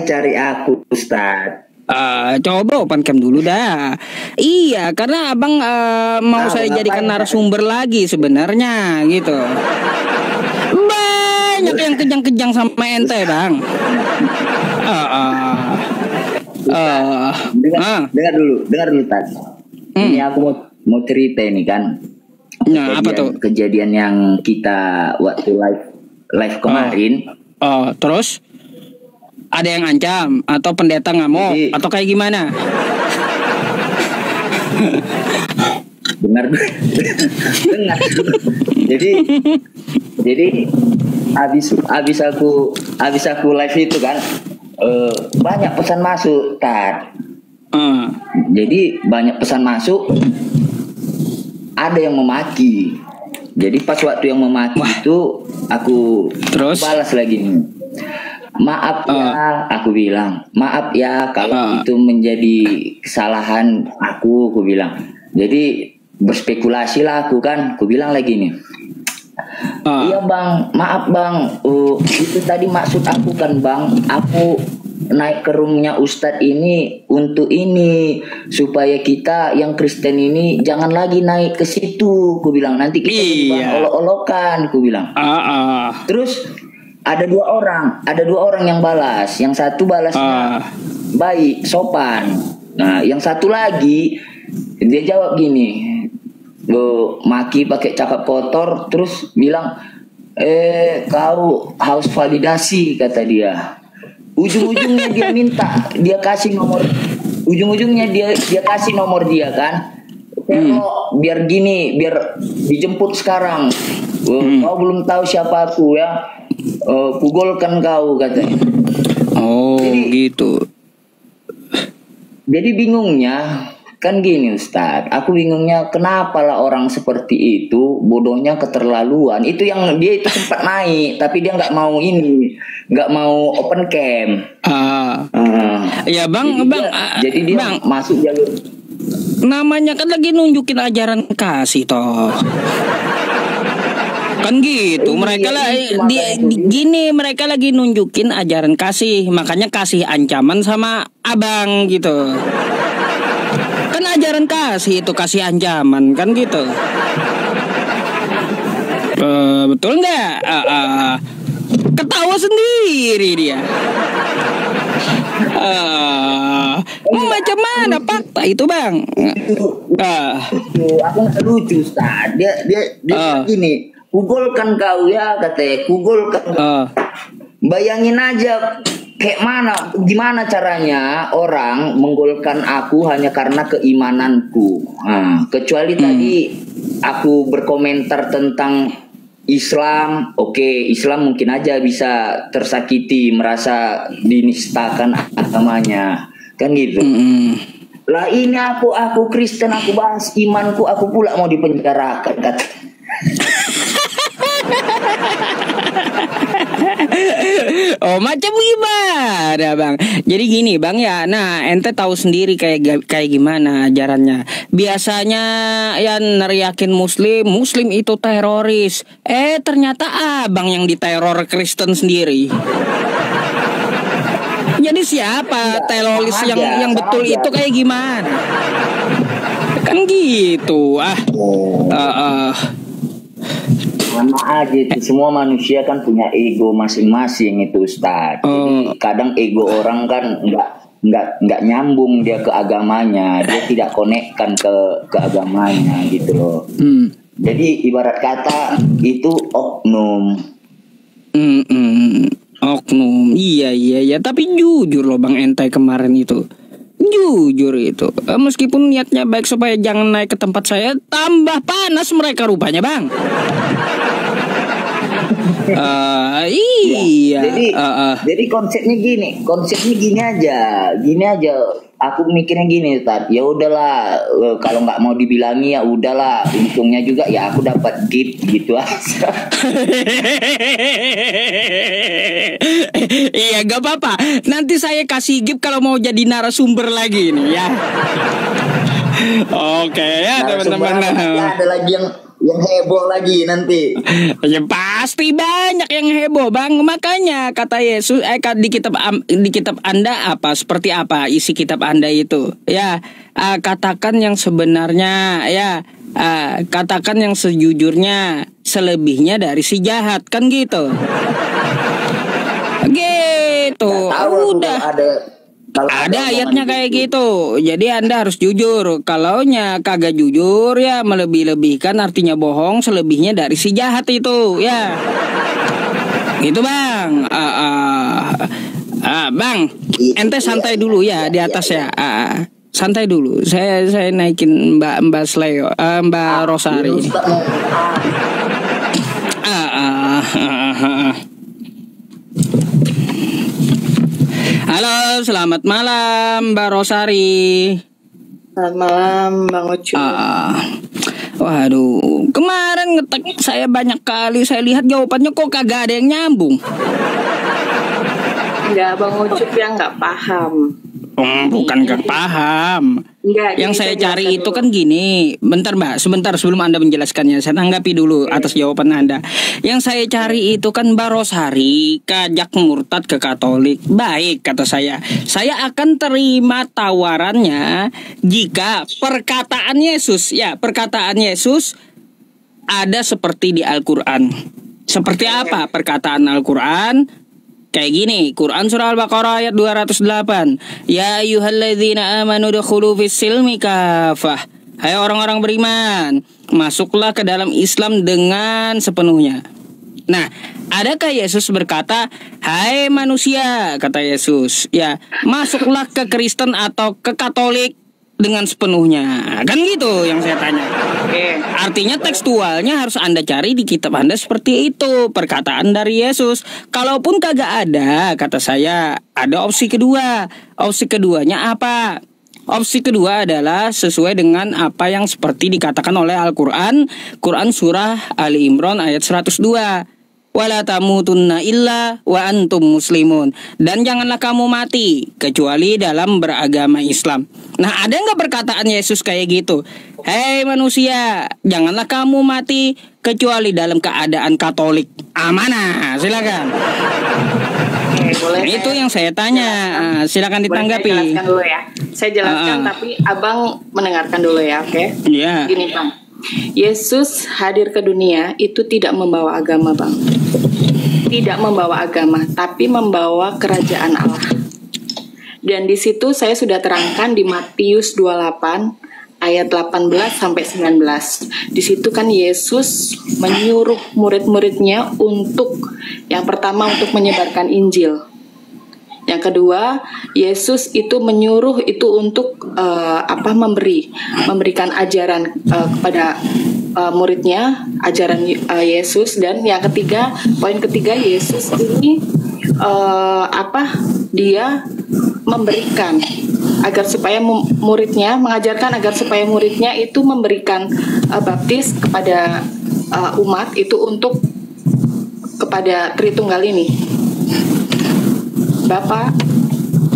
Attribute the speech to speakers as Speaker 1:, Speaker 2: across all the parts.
Speaker 1: cari aku, Ustaz.
Speaker 2: Coba open cam dulu dah. Iya, karena abang mau saya jadikan narasumber lagi sebenarnya gitu. Banyak yang kejang-kejang sama ente bang.
Speaker 1: Dengar dulu tadi. Ini aku mau cerita ini kan.
Speaker 2: Nah, apa tuh?
Speaker 1: Kejadian yang kita waktu live kemarin.
Speaker 2: Terus ada yang ancam atau pendeta ngamuk atau kayak gimana?
Speaker 1: Dengar. Jadi habis aku live itu kan banyak pesan masuk, Tad. Jadi banyak pesan masuk, ada yang memaki. Jadi pas waktu yang memaki itu aku terus balas lagi nih. Maaf ya, aku bilang. Maaf ya kalau itu menjadi kesalahan aku bilang. Jadi berspekulasi lah aku kan, aku bilang lagi nih. Iya bang, maaf bang, itu tadi maksud aku kan bang, aku naik ke roomnya Ustadz ini untuk ini supaya kita yang Kristen ini jangan lagi naik ke situ, ku bilang nanti kita olok-olokan, ku bilang. Terus ada dua orang yang balas, yang satu balasnya baik, sopan. Nah, yang satu lagi dia jawab gini, maki pakai cakap kotor, terus bilang, kau haus validasi, kata dia. Ujung-ujungnya dia minta, dia kasih nomor, ujung-ujungnya dia kasih nomor dia kan. Biar gini, biar dijemput sekarang. Kau belum tahu siapa aku ya. Pugolkan kau, katanya. Jadi, gitu. Jadi bingungnya kan gini Ustadz, aku bingungnya kenapa lah orang seperti itu bodohnya keterlaluan. Itu yang dia itu sempat naik, tapi dia nggak mau open cam. Ya bang, jadi dia masuk jalur. Namanya kan lagi nunjukin ajaran kasih toh. Kan gitu, mereka mereka lagi nunjukin ajaran kasih, makanya kasih ancaman sama abang gitu. Kan ajaran kasih itu kasih ancaman kan gitu. Betul nggak? Ketawa sendiri dia. Macam mana fakta itu bang? Aku nggak lucu Ustaz. Dia gini. Kugolkan kau ya, katanya. Kugolkan. Bayangin aja kayak gimana caranya orang menggolkan aku hanya karena keimananku. Kecuali tadi aku berkomentar tentang Islam. Oke, Islam mungkin aja bisa tersakiti, merasa dinistakan agamanya. Kan gitu. Lah ini aku Kristen, aku bahas imanku, aku pula mau dipenjarakan, kata. Oh macam gimana bang? Jadi gini bang ya, nah ente tahu sendiri kayak gimana ajarannya. Biasanya ya neriakin muslim itu teroris. Ternyata abang yang diteror Kristen sendiri. Jadi siapa teroris yang betul itu kayak gimana? Kan gitu sama aja itu, semua manusia kan punya ego masing-masing itu Ustaz. Jadi kadang ego orang kan nggak nyambung dia ke agamanya, dia tidak konekkan ke agamanya gitu loh. Jadi ibarat kata itu oknum. Oknum, iya. Tapi jujur loh bang ente kemarin itu. Jujur itu, meskipun niatnya baik supaya jangan naik ke tempat saya, tambah panas mereka rupanya bang. Iya. Jadi konsepnya gini aja. Aku mikirnya gini, Ustaz. Ya udahlah, kalau nggak mau dibilangi ya udahlah. Untungnya juga ya aku dapat gift gitu aja. Iya, gak apa-apa. Nanti saya kasih gift kalau mau jadi narasumber lagi nih ya. Oke ya teman-teman. Ada lagi yang heboh lagi nanti. Ya
Speaker 2: Pasti banyak yang heboh, Bang. Makanya kata Yesus, di kitab Anda apa? Seperti apa isi kitab Anda itu? Ya, katakan yang sebenarnya, ya. Katakan yang sejujurnya, selebihnya dari si jahat, kan gitu. Gitu. Udah. Ada ayatnya kayak gitu. Jadi Anda harus jujur. Kalaunya kagak jujur ya melebih-lebihkan, artinya bohong, selebihnya dari si jahat itu, ya. Gitu, Bang. Bang, ente santai dulu ya di atas ya. Santai dulu. Saya naikin Mbak Sleo, Mbak Rosari. Halo, selamat malam Mbak Rosari.
Speaker 3: Selamat malam Bang Ucu.
Speaker 2: Waduh, kemarin ngetek saya banyak kali, saya lihat jawabannya kok kagak ada yang nyambung.
Speaker 3: Enggak, Bang Ucup yang nggak paham.
Speaker 2: Bukan gak paham.
Speaker 3: Enggak,
Speaker 2: yang saya cari itu kan gini. Bentar Mbak, sebentar sebelum Anda menjelaskannya, saya tanggapi dulu atas jawaban Anda. Yang saya cari itu kan Mbak Rosari kajak murtad ke Katolik. Baik, kata saya akan terima tawarannya jika perkataan Yesus ada seperti di Al-Quran. Seperti apa perkataan Al-Quran? Kayak gini, Quran surah Al-Baqarah ayat 208. Ya ayyuhalladzina amanu dukhulu fis silmi kafah. Hai orang-orang beriman, masuklah ke dalam Islam dengan sepenuhnya. Nah, adakah Yesus berkata, hai manusia, kata Yesus, ya, masuklah ke Kristen atau ke Katolik dengan sepenuhnya? Kan gitu yang saya tanya. Artinya tekstualnya harus Anda cari di kitab Anda seperti itu, perkataan dari Yesus. Kalaupun kagak ada, kata saya, ada opsi kedua. Opsi keduanya apa? Opsi kedua adalah sesuai dengan apa yang seperti dikatakan oleh Al-Quran, Quran surah Ali Imran ayat 102. Wala tamutunna illa wa antum muslimun. Dan janganlah kamu mati kecuali dalam beragama Islam. Nah, ada nggak perkataan Yesus kayak gitu? Hei manusia, janganlah kamu mati kecuali dalam keadaan Katolik. Mana? Silakan.
Speaker 3: Boleh,
Speaker 2: itu yang saya tanya. Silakan ditanggapi.
Speaker 3: Saya jelaskan dulu ya. Saya jelaskan tapi Abang mendengarkan dulu ya, oke?
Speaker 2: Iya.
Speaker 3: Gini Bang, Yesus hadir ke dunia itu tidak membawa agama, Bang. Tidak membawa agama, tapi membawa kerajaan Allah. Dan di situ saya sudah terangkan di Matius 28 ayat 18 sampai 19. Di situ kan Yesus menyuruh murid-muridnya untuk yang pertama untuk menyebarkan Injil. Yang kedua, Yesus itu menyuruh itu untuk memberikan ajaran kepada muridnya, ajaran Yesus. Dan yang ketiga, poin ketiga, Yesus ini dia memberikan agar supaya muridnya mengajarkan agar supaya muridnya itu memberikan baptis kepada umat itu untuk kepada Tritunggal ini, Bapa,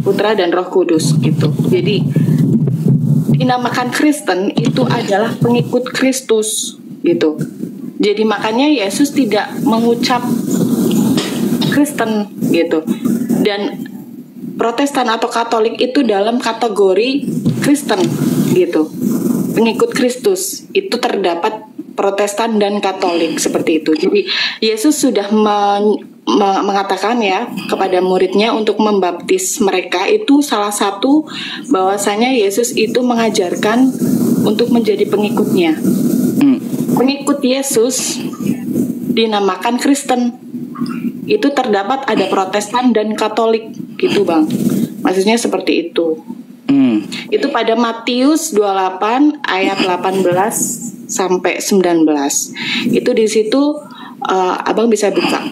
Speaker 3: Putra dan Roh Kudus gitu. Jadi dinamakan Kristen itu adalah pengikut Kristus gitu. Jadi makanya Yesus tidak mengucap Kristen gitu. Dan Protestan atau Katolik itu dalam kategori Kristen gitu. Pengikut Kristus itu terdapat Protestan dan Katolik seperti itu. Jadi Yesus sudah mengatakan ya kepada muridnya untuk membaptis mereka. Itu salah satu bahwasanya Yesus itu mengajarkan untuk menjadi pengikutnya. Pengikut Yesus dinamakan Kristen. Itu terdapat ada Protestan dan Katolik gitu Bang. Maksudnya seperti itu. Itu pada Matius 28 ayat 18 sampai 19. Itu di situ Abang bisa buka.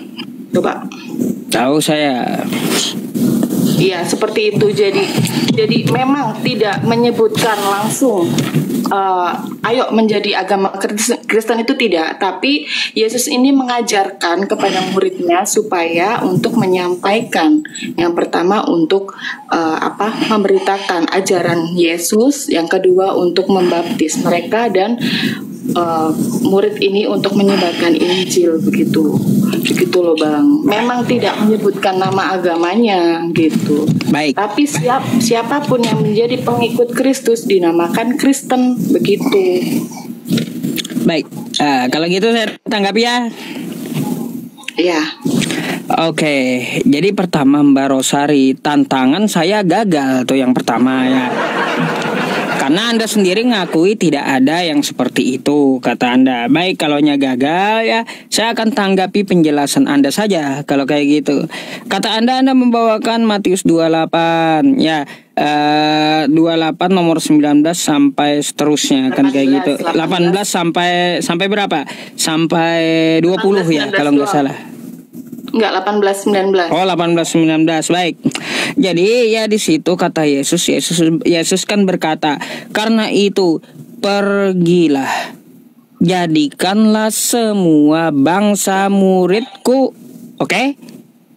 Speaker 3: Coba.
Speaker 2: Tahu saya.
Speaker 3: Iya, seperti itu. Jadi memang tidak menyebutkan langsung ayo menjadi agama Kristen itu tidak, tapi Yesus ini mengajarkan kepada muridnya supaya untuk menyampaikan yang pertama untuk memberitakan ajaran Yesus, yang kedua untuk membaptis mereka dan murid ini untuk menyebarkan Injil begitu loh Bang. Memang tidak menyebutkan nama agamanya gitu.
Speaker 2: Baik.
Speaker 3: Tapi siapapun yang menjadi pengikut Kristus dinamakan Kristen begitu.
Speaker 2: Baik. Kalau gitu saya tanggapi ya.
Speaker 3: Iya.
Speaker 2: Oke, jadi pertama Mbak Rosari, tantangan saya gagal tuh yang pertama ya. Karena Anda sendiri ngakui tidak ada yang seperti itu, kata Anda. Baik, kalaunya gagal ya, saya akan tanggapi penjelasan Anda saja kalau kayak gitu. Kata Anda membawakan Matius 28 ya. 28 nomor 19 sampai seterusnya 18, kan kayak gitu. 18 sampai berapa? Sampai 20 ya kalau nggak salah.
Speaker 3: Enggak, 18-19.
Speaker 2: Oh, 18-19. Baik. Jadi ya di situ kata Yesus kan berkata, "Karena itu pergilah, jadikanlah semua bangsa muridku." Oke?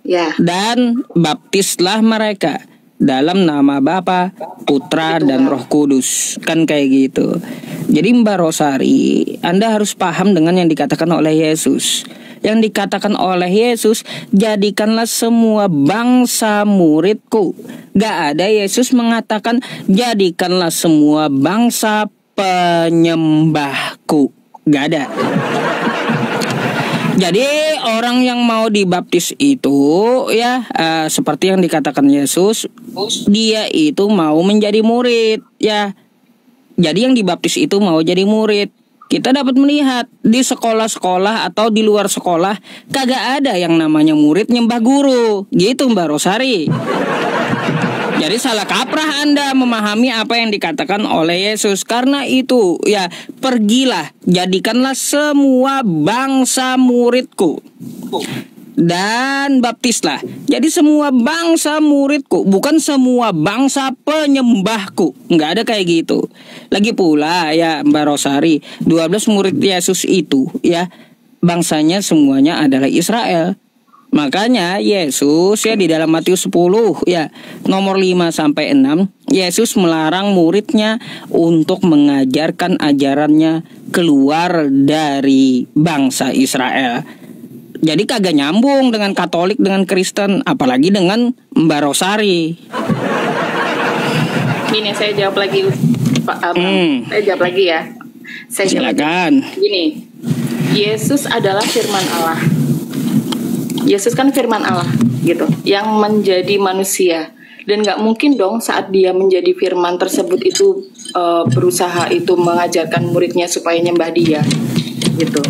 Speaker 3: Ya.
Speaker 2: Dan baptislah mereka dalam nama Bapa, Putra, dan Roh Kudus. Kan kayak gitu. Jadi Mbak Rosari, Anda harus paham dengan yang dikatakan oleh Yesus. Yang dikatakan oleh Yesus, jadikanlah semua bangsa muridku. Gak ada Yesus mengatakan jadikanlah semua bangsa penyembahku. Gak ada. Jadi orang yang mau dibaptis itu ya seperti yang dikatakan Yesus, dia itu mau menjadi murid ya. Jadi yang dibaptis itu mau jadi murid. Kita dapat melihat di sekolah-sekolah atau di luar sekolah kagak ada yang namanya murid nyembah guru. Gitu Mbak Rosari. Jadi salah kaprah Anda memahami apa yang dikatakan oleh Yesus. Karena itu ya pergilah, jadikanlah semua bangsa muridku dan baptislah. Jadi semua bangsa muridku, bukan semua bangsa penyembahku. Nggak ada kayak gitu. Lagi pula ya Mbak Rosari, 12 murid Yesus itu ya bangsanya semuanya adalah Israel. Makanya Yesus ya di dalam Matius 10 ya nomor 5 sampai 6, Yesus melarang muridnya untuk mengajarkan ajarannya keluar dari bangsa Israel. Jadi kagak nyambung dengan Katolik dengan Kristen, apalagi dengan Mbak Rosari.
Speaker 3: Gini saya jawab lagi Pak Abang. Saya jawab lagi ya.
Speaker 2: Silakan.
Speaker 3: Gini, Yesus adalah firman Allah. Yesus kan firman Allah gitu, yang menjadi manusia. Dan nggak mungkin dong saat dia menjadi firman tersebut itu berusaha itu mengajarkan muridnya supaya nyembah dia gitu.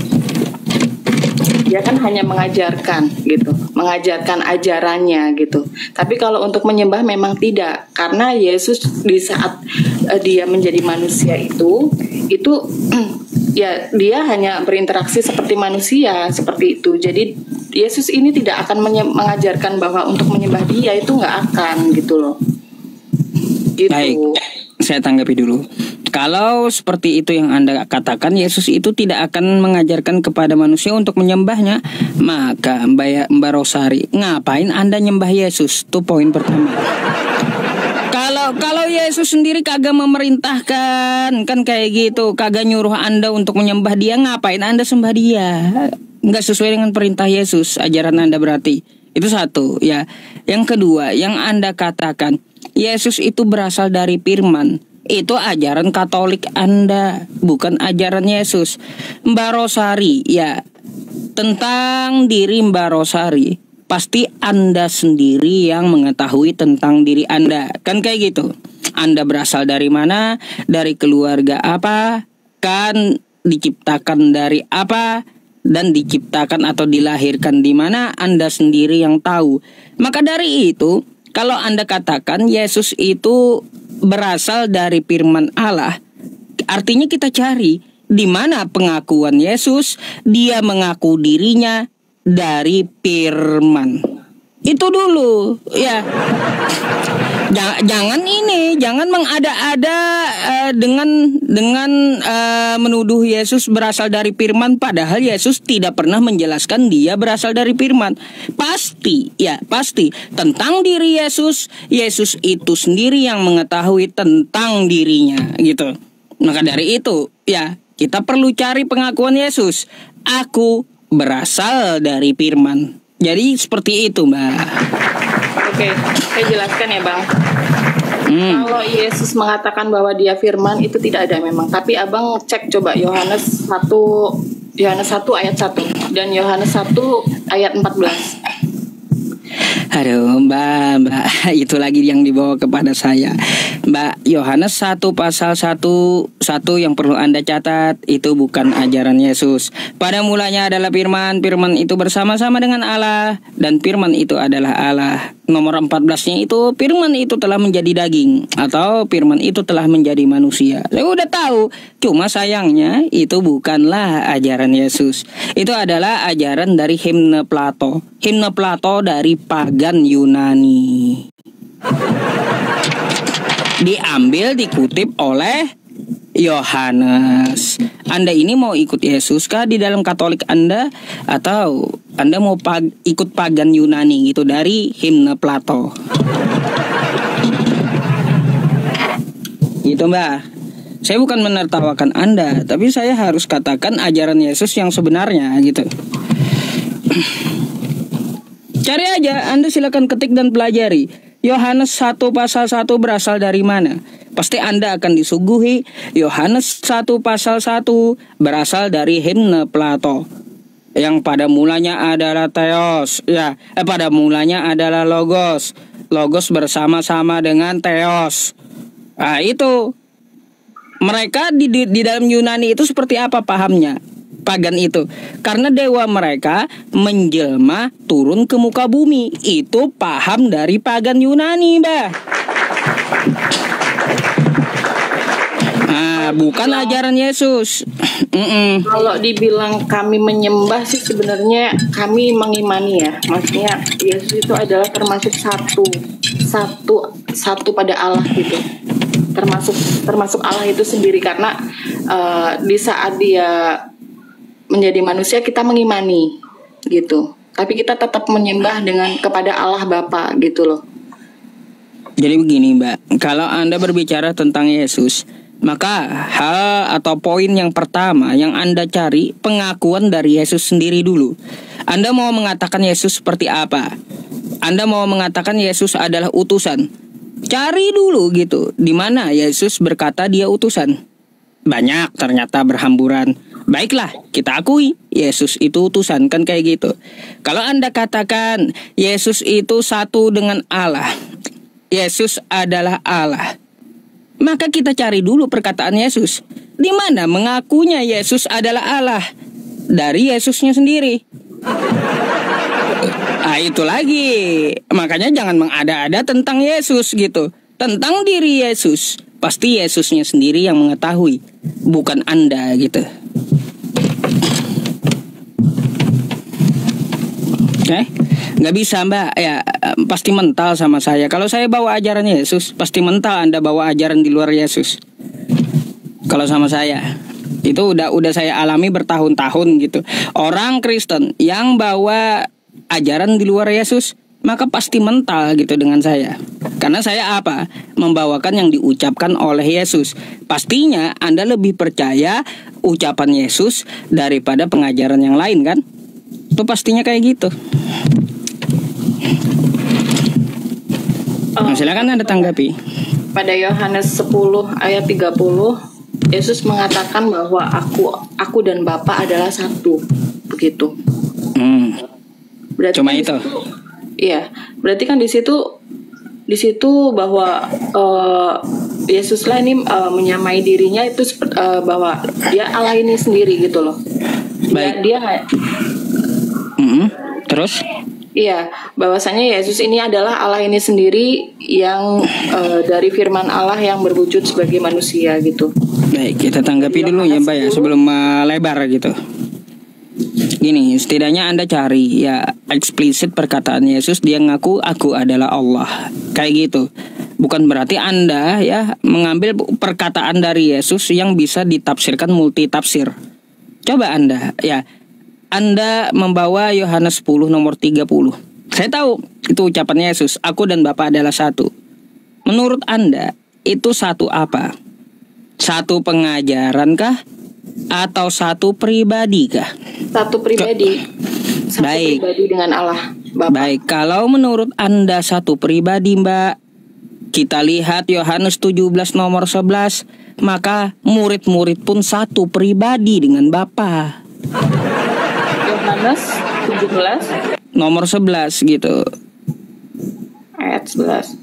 Speaker 3: Dia kan hanya mengajarkan gitu, mengajarkan ajarannya gitu. Tapi kalau untuk menyembah memang tidak, karena Yesus di saat dia menjadi manusia itu ya dia hanya berinteraksi seperti manusia seperti itu. Jadi Yesus ini tidak akan mengajarkan bahwa untuk menyembah dia itu nggak akan gitu loh. Gitu.
Speaker 2: Baik, saya tanggapi dulu. Kalau seperti itu yang Anda katakan, Yesus itu tidak akan mengajarkan kepada manusia untuk menyembahnya, maka Mbak Rosari, ngapain Anda nyembah Yesus? Itu poin pertama. Kalau Yesus sendiri kagak memerintahkan, kan kayak gitu, kagak nyuruh Anda untuk menyembah dia, ngapain Anda sembah dia? Nggak sesuai dengan perintah Yesus, ajaran Anda berarti. Itu satu ya. Yang kedua, yang Anda katakan Yesus itu berasal dari firman, itu ajaran Katolik Anda, bukan ajaran Yesus. Mbak Rosari ya, tentang diri Mbak Rosari pasti Anda sendiri yang mengetahui tentang diri Anda. Kan kayak gitu. Anda berasal dari mana, dari keluarga apa, kan diciptakan dari apa, dan diciptakan atau dilahirkan di mana, Anda sendiri yang tahu. Maka dari itu, kalau Anda katakan Yesus itu berasal dari firman Allah, artinya kita cari di mana pengakuan Yesus, dia mengaku dirinya dari firman. Itu dulu ya. Jangan mengada-ada dengan menuduh Yesus berasal dari firman, padahal Yesus tidak pernah menjelaskan dia berasal dari firman. Pasti tentang diri Yesus itu sendiri yang mengetahui tentang dirinya gitu. Maka dari itu ya, kita perlu cari pengakuan Yesus. Aku berasal dari firman. Jadi seperti itu, Mbak.
Speaker 3: Oke, saya jelaskan ya, Bang. Kalau Yesus mengatakan bahwa dia firman, itu tidak ada memang. Tapi Abang cek coba Yohanes 1 ayat 1 dan Yohanes 1 ayat 14.
Speaker 2: Aduh, Mbak, itu lagi yang dibawa kepada saya. Mbak, Yohanes 1 pasal 1 yang perlu Anda catat, itu bukan ajaran Yesus. Pada mulanya adalah firman, firman itu bersama-sama dengan Allah, dan firman itu adalah Allah. Nomor 14-nya itu, firman itu telah menjadi daging, atau firman itu telah menjadi manusia. Saya udah tahu, cuma sayangnya itu bukanlah ajaran Yesus. Itu adalah ajaran dari himne Plato. Himne Plato dari pagan Yunani. Diambil, dikutip oleh Yohanes. Anda ini mau ikut Yesus kah di dalam Katolik Anda, atau Anda mau ikut pagan Yunani gitu dari himne Plato? Gitu, Mbak. Saya bukan menertawakan Anda, tapi saya harus katakan ajaran Yesus yang sebenarnya gitu. Cari aja, Anda silakan ketik dan pelajari. Yohanes 1 pasal 1 berasal dari mana? Pasti Anda akan disuguhi Yohanes 1 pasal 1 berasal dari himne Plato. Yang pada mulanya adalah Theos, pada mulanya adalah Logos. Logos bersama-sama dengan Theos. Nah, itu. Mereka di dalam Yunani itu seperti apa pahamnya? Pagan itu. Karena dewa mereka menjelma turun ke muka bumi. Itu paham dari pagan Yunani, Mbak. Bukan ajaran Yesus.
Speaker 3: Kalau dibilang kami menyembah sih sebenarnya kami mengimani ya. Maksudnya Yesus itu adalah termasuk satu pada Allah gitu. Termasuk Allah itu sendiri, karena di saat dia menjadi manusia kita mengimani gitu. Tapi kita tetap menyembah kepada Allah Bapa gitu loh.
Speaker 2: Jadi begini, Mbak, kalau Anda berbicara tentang Yesus, maka hal atau poin yang pertama yang Anda cari pengakuan dari Yesus sendiri dulu. Anda mau mengatakan Yesus seperti apa? Anda mau mengatakan Yesus adalah utusan? Cari dulu gitu, di mana Yesus berkata dia utusan. Banyak ternyata berhamburan. Baiklah, kita akui Yesus itu utusan, kan kayak gitu. Kalau Anda katakan Yesus itu satu dengan Allah, Yesus adalah Allah, maka kita cari dulu perkataan Yesus. Di mana mengakunya Yesus adalah Allah? Dari Yesusnya sendiri. Itu lagi. Makanya jangan mengada-ada tentang Yesus gitu. Tentang diri Yesus, pasti Yesusnya sendiri yang mengetahui, bukan Anda gitu. Nggak bisa, Mbak. Ya, pasti mental sama saya. Kalau saya bawa ajaran Yesus, pasti mental Anda bawa ajaran di luar Yesus. Kalau sama saya, itu udah saya alami bertahun-tahun gitu. Orang Kristen yang bawa ajaran di luar Yesus, maka pasti mental gitu dengan saya. Karena saya apa? Membawakan yang diucapkan oleh Yesus. Pastinya Anda lebih percaya ucapan Yesus daripada pengajaran yang lain, kan? Itu pastinya kayak gitu. Silakan Anda tanggapi.
Speaker 3: Pada Yohanes 10 ayat 30, Yesus mengatakan bahwa aku dan Bapa adalah satu. Begitu. Berarti
Speaker 2: Cuma
Speaker 3: kan
Speaker 2: itu.
Speaker 3: Iya, berarti kan di situ bahwa Yesuslah ini menyamai dirinya itu bahwa dia Allah ini sendiri gitu loh.
Speaker 2: Baik.
Speaker 3: Dia
Speaker 2: Terus?
Speaker 3: Iya, bahwasanya Yesus ini adalah Allah ini sendiri yang dari firman Allah yang berwujud sebagai manusia gitu.
Speaker 2: Baik, kita tanggapi dulu ya, Mbak ya, sebelum melebar gitu. Gini, setidaknya Anda cari ya eksplisit perkataan Yesus, dia ngaku aku adalah Allah. Kayak gitu. Bukan berarti Anda ya mengambil perkataan dari Yesus yang bisa ditafsirkan multitafsir. Coba Anda membawa Yohanes 10 nomor 30. Saya tahu itu ucapan Yesus, aku dan Bapa adalah satu. Menurut Anda, itu satu apa? Satu pengajaran kah? atau satu pribadi kah?
Speaker 3: Satu pribadi. Satu
Speaker 2: Baik.
Speaker 3: pribadi dengan Allah Bapa.
Speaker 2: Baik, kalau menurut Anda satu pribadi, Mbak, kita lihat Yohanes 17 nomor 11, maka murid-murid pun satu pribadi dengan Bapa.
Speaker 3: Yohanes 17
Speaker 2: Nomor 11 gitu.
Speaker 3: ayat 11.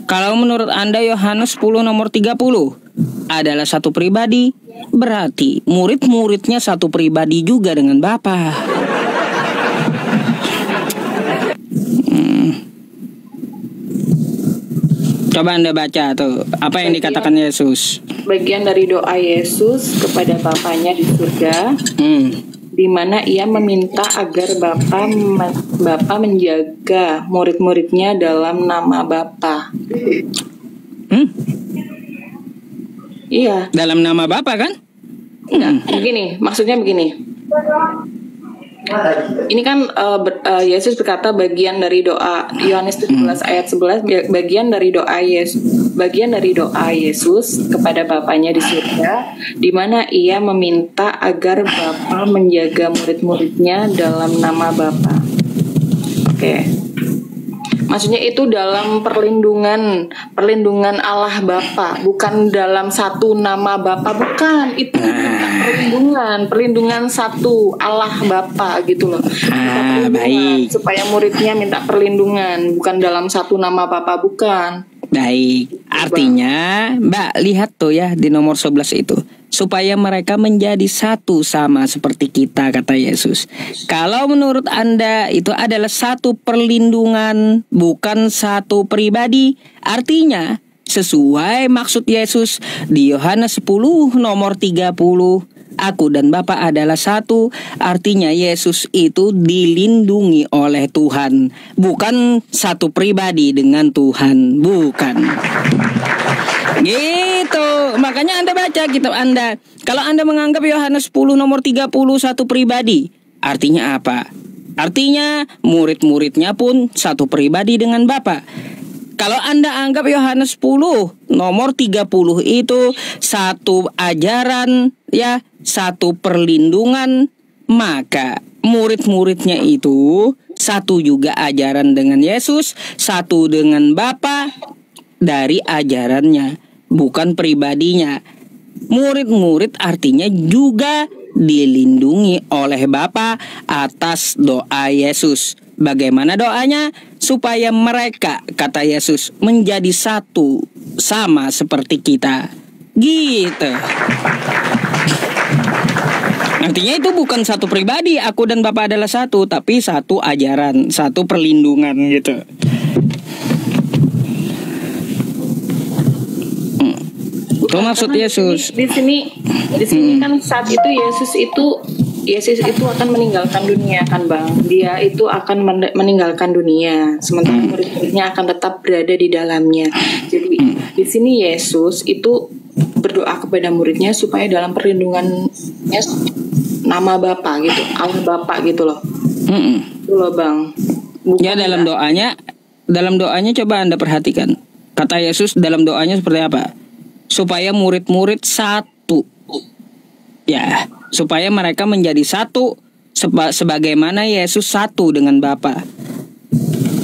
Speaker 2: Kalau menurut Anda Yohanes 10 nomor 30 adalah satu pribadi, berarti murid-muridnya satu pribadi juga dengan Bapa. Coba Anda baca tuh, apa yang dikatakan Yesus?
Speaker 3: Bagian dari doa Yesus kepada Bapanya di surga, di mana ia meminta agar Bapa menjaga murid-muridnya dalam nama Bapa. Iya.
Speaker 2: Dalam nama Bapa kan?
Speaker 3: Enggak, begini, maksudnya begini. Ini kan Yesus berkata bagian dari doa Yohanes 17 ayat 11, bagian dari doa Yesus kepada Bapanya di surga, di mana ia meminta agar Bapa menjaga murid-muridnya dalam nama Bapa. Oke. Maksudnya itu dalam perlindungan Allah Bapa, bukan dalam satu nama Bapa, bukan. Itu perlindungan satu Allah Bapa gitu loh.
Speaker 2: Baik.
Speaker 3: Supaya muridnya minta perlindungan, bukan dalam satu nama Bapa, bukan.
Speaker 2: Baik, artinya Mbak lihat tuh ya di nomor 11 itu, supaya mereka menjadi satu sama seperti kita, kata Yesus. Kalau menurut Anda itu adalah satu perlindungan, bukan satu pribadi, artinya sesuai maksud Yesus di Yohanes 10 nomor 30, aku dan Bapa adalah satu, artinya Yesus itu dilindungi oleh Tuhan, bukan satu pribadi dengan Tuhan, bukan. Gitu, makanya Anda baca kitab Anda. Kalau Anda menganggap Yohanes 10 nomor 30 satu pribadi, artinya apa? Artinya murid-muridnya pun satu pribadi dengan Bapa. Kalau Anda anggap Yohanes 10 nomor 30 itu satu ajaran, ya, satu perlindungan, maka murid-muridnya itu satu juga ajaran dengan Yesus, satu dengan Bapa dari ajarannya, bukan pribadinya. Murid-murid artinya juga dilindungi oleh Bapa atas doa Yesus. Bagaimana doanya? Supaya mereka, kata Yesus, menjadi satu sama seperti kita. Gitu. Artinya itu bukan satu pribadi, aku dan Bapa adalah satu, tapi satu ajaran, satu perlindungan gitu. Itu maksud Yesus.
Speaker 3: Di sini kan saat itu Yesus itu akan meninggalkan dunia kan Bang. Dia itu akan meninggalkan dunia, sementara murid-muridnya akan tetap berada di dalamnya. Jadi di sini Yesus itu berdoa kepada muridnya supaya dalam perlindungannya nama Bapa gitu, Allah Bapa gitu loh. Itu loh Bang. Bukan
Speaker 2: ya dalam doanya coba Anda perhatikan. Kata Yesus dalam doanya seperti apa? Supaya murid-murid satu. Ya, supaya mereka menjadi satu sebagaimana Yesus satu dengan Bapa.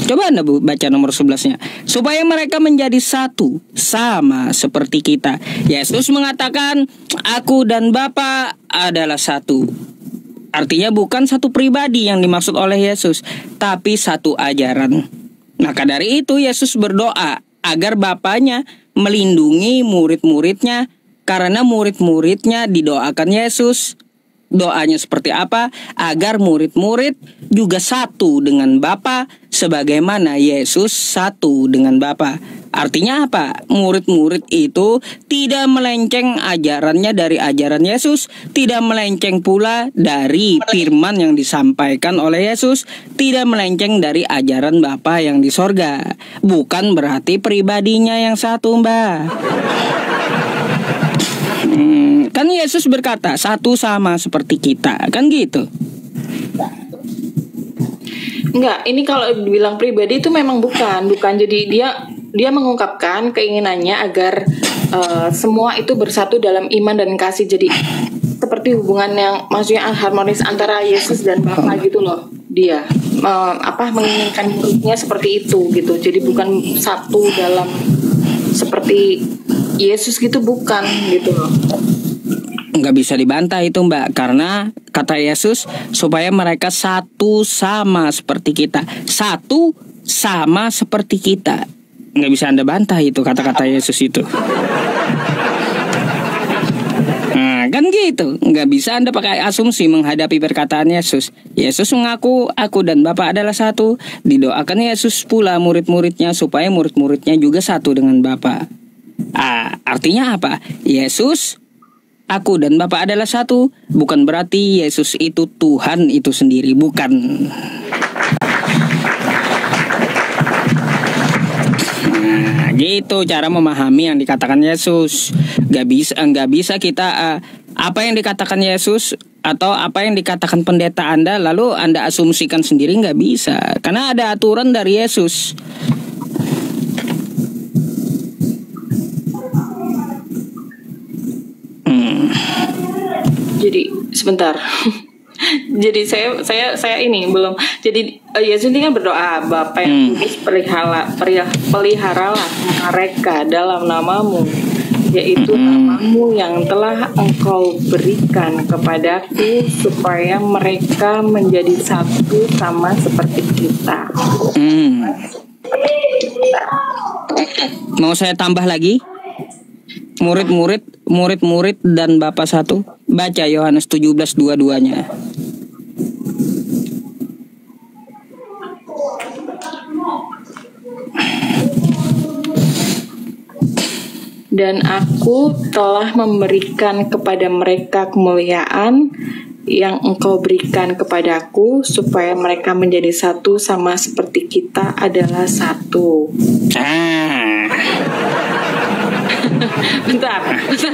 Speaker 2: Coba Anda baca nomor 11-nya. Supaya mereka menjadi satu sama seperti kita. Yesus mengatakan, aku dan Bapa adalah satu. Artinya bukan satu pribadi yang dimaksud oleh Yesus, tapi satu ajaran. Maka dari itu Yesus berdoa agar Bapanya melindungi murid-muridnya, karena murid-muridnya didoakan Yesus. Doanya seperti apa? Agar murid-murid juga satu dengan Bapa sebagaimana Yesus satu dengan Bapa. Artinya apa? Murid-murid itu tidak melenceng ajarannya dari ajaran Yesus, tidak melenceng pula dari firman yang disampaikan oleh Yesus, tidak melenceng dari ajaran Bapa yang di sorga. Bukan berarti pribadinya yang satu, Mbak. Kan Yesus berkata satu sama seperti kita, kan gitu.
Speaker 3: Enggak, ini kalau dibilang pribadi itu memang bukan. Jadi dia dia mengungkapkan keinginannya agar semua itu bersatu dalam iman dan kasih. Jadi seperti hubungan yang maksudnya harmonis antara Yesus dan Bapa gitu loh. Dia menginginkan muridnya seperti itu gitu. Jadi bukan satu dalam seperti Yesus gitu, bukan gitu loh.
Speaker 2: Nggak bisa dibantah itu Mbak, karena kata Yesus supaya mereka satu sama seperti kita. Satu sama seperti kita. Nggak bisa Anda bantah itu kata-kata Yesus itu. Nah, kan gitu. Nggak bisa Anda pakai asumsi menghadapi perkataan Yesus. Yesus mengaku aku dan Bapa adalah satu. Didoakan Yesus pula murid-muridnya supaya murid-muridnya juga satu dengan Bapa. Artinya apa? Yesus, aku dan Bapa adalah satu. Bukan berarti Yesus itu Tuhan itu sendiri. Bukan. Nah, gitu cara memahami yang dikatakan Yesus. Gak bisa kita apa yang dikatakan Yesus atau apa yang dikatakan pendeta Anda lalu Anda asumsikan sendiri, nggak bisa. Karena ada aturan dari Yesus.
Speaker 3: Jadi sebentar. Jadi saya ini belum. Jadi Yesus ini kan berdoa, Bapa yang kudus, peliharalah mereka dalam namamu, yaitu namamu yang telah engkau berikan kepadaku, supaya mereka menjadi satu sama seperti kita.
Speaker 2: Mau saya tambah lagi? Murid-murid dan Bapa satu. Baca Yohanes 17 dua-duanya.
Speaker 3: Dan aku telah memberikan kepada mereka kemuliaan yang engkau berikan kepadaku, supaya mereka menjadi satu sama seperti kita adalah satu. Bentar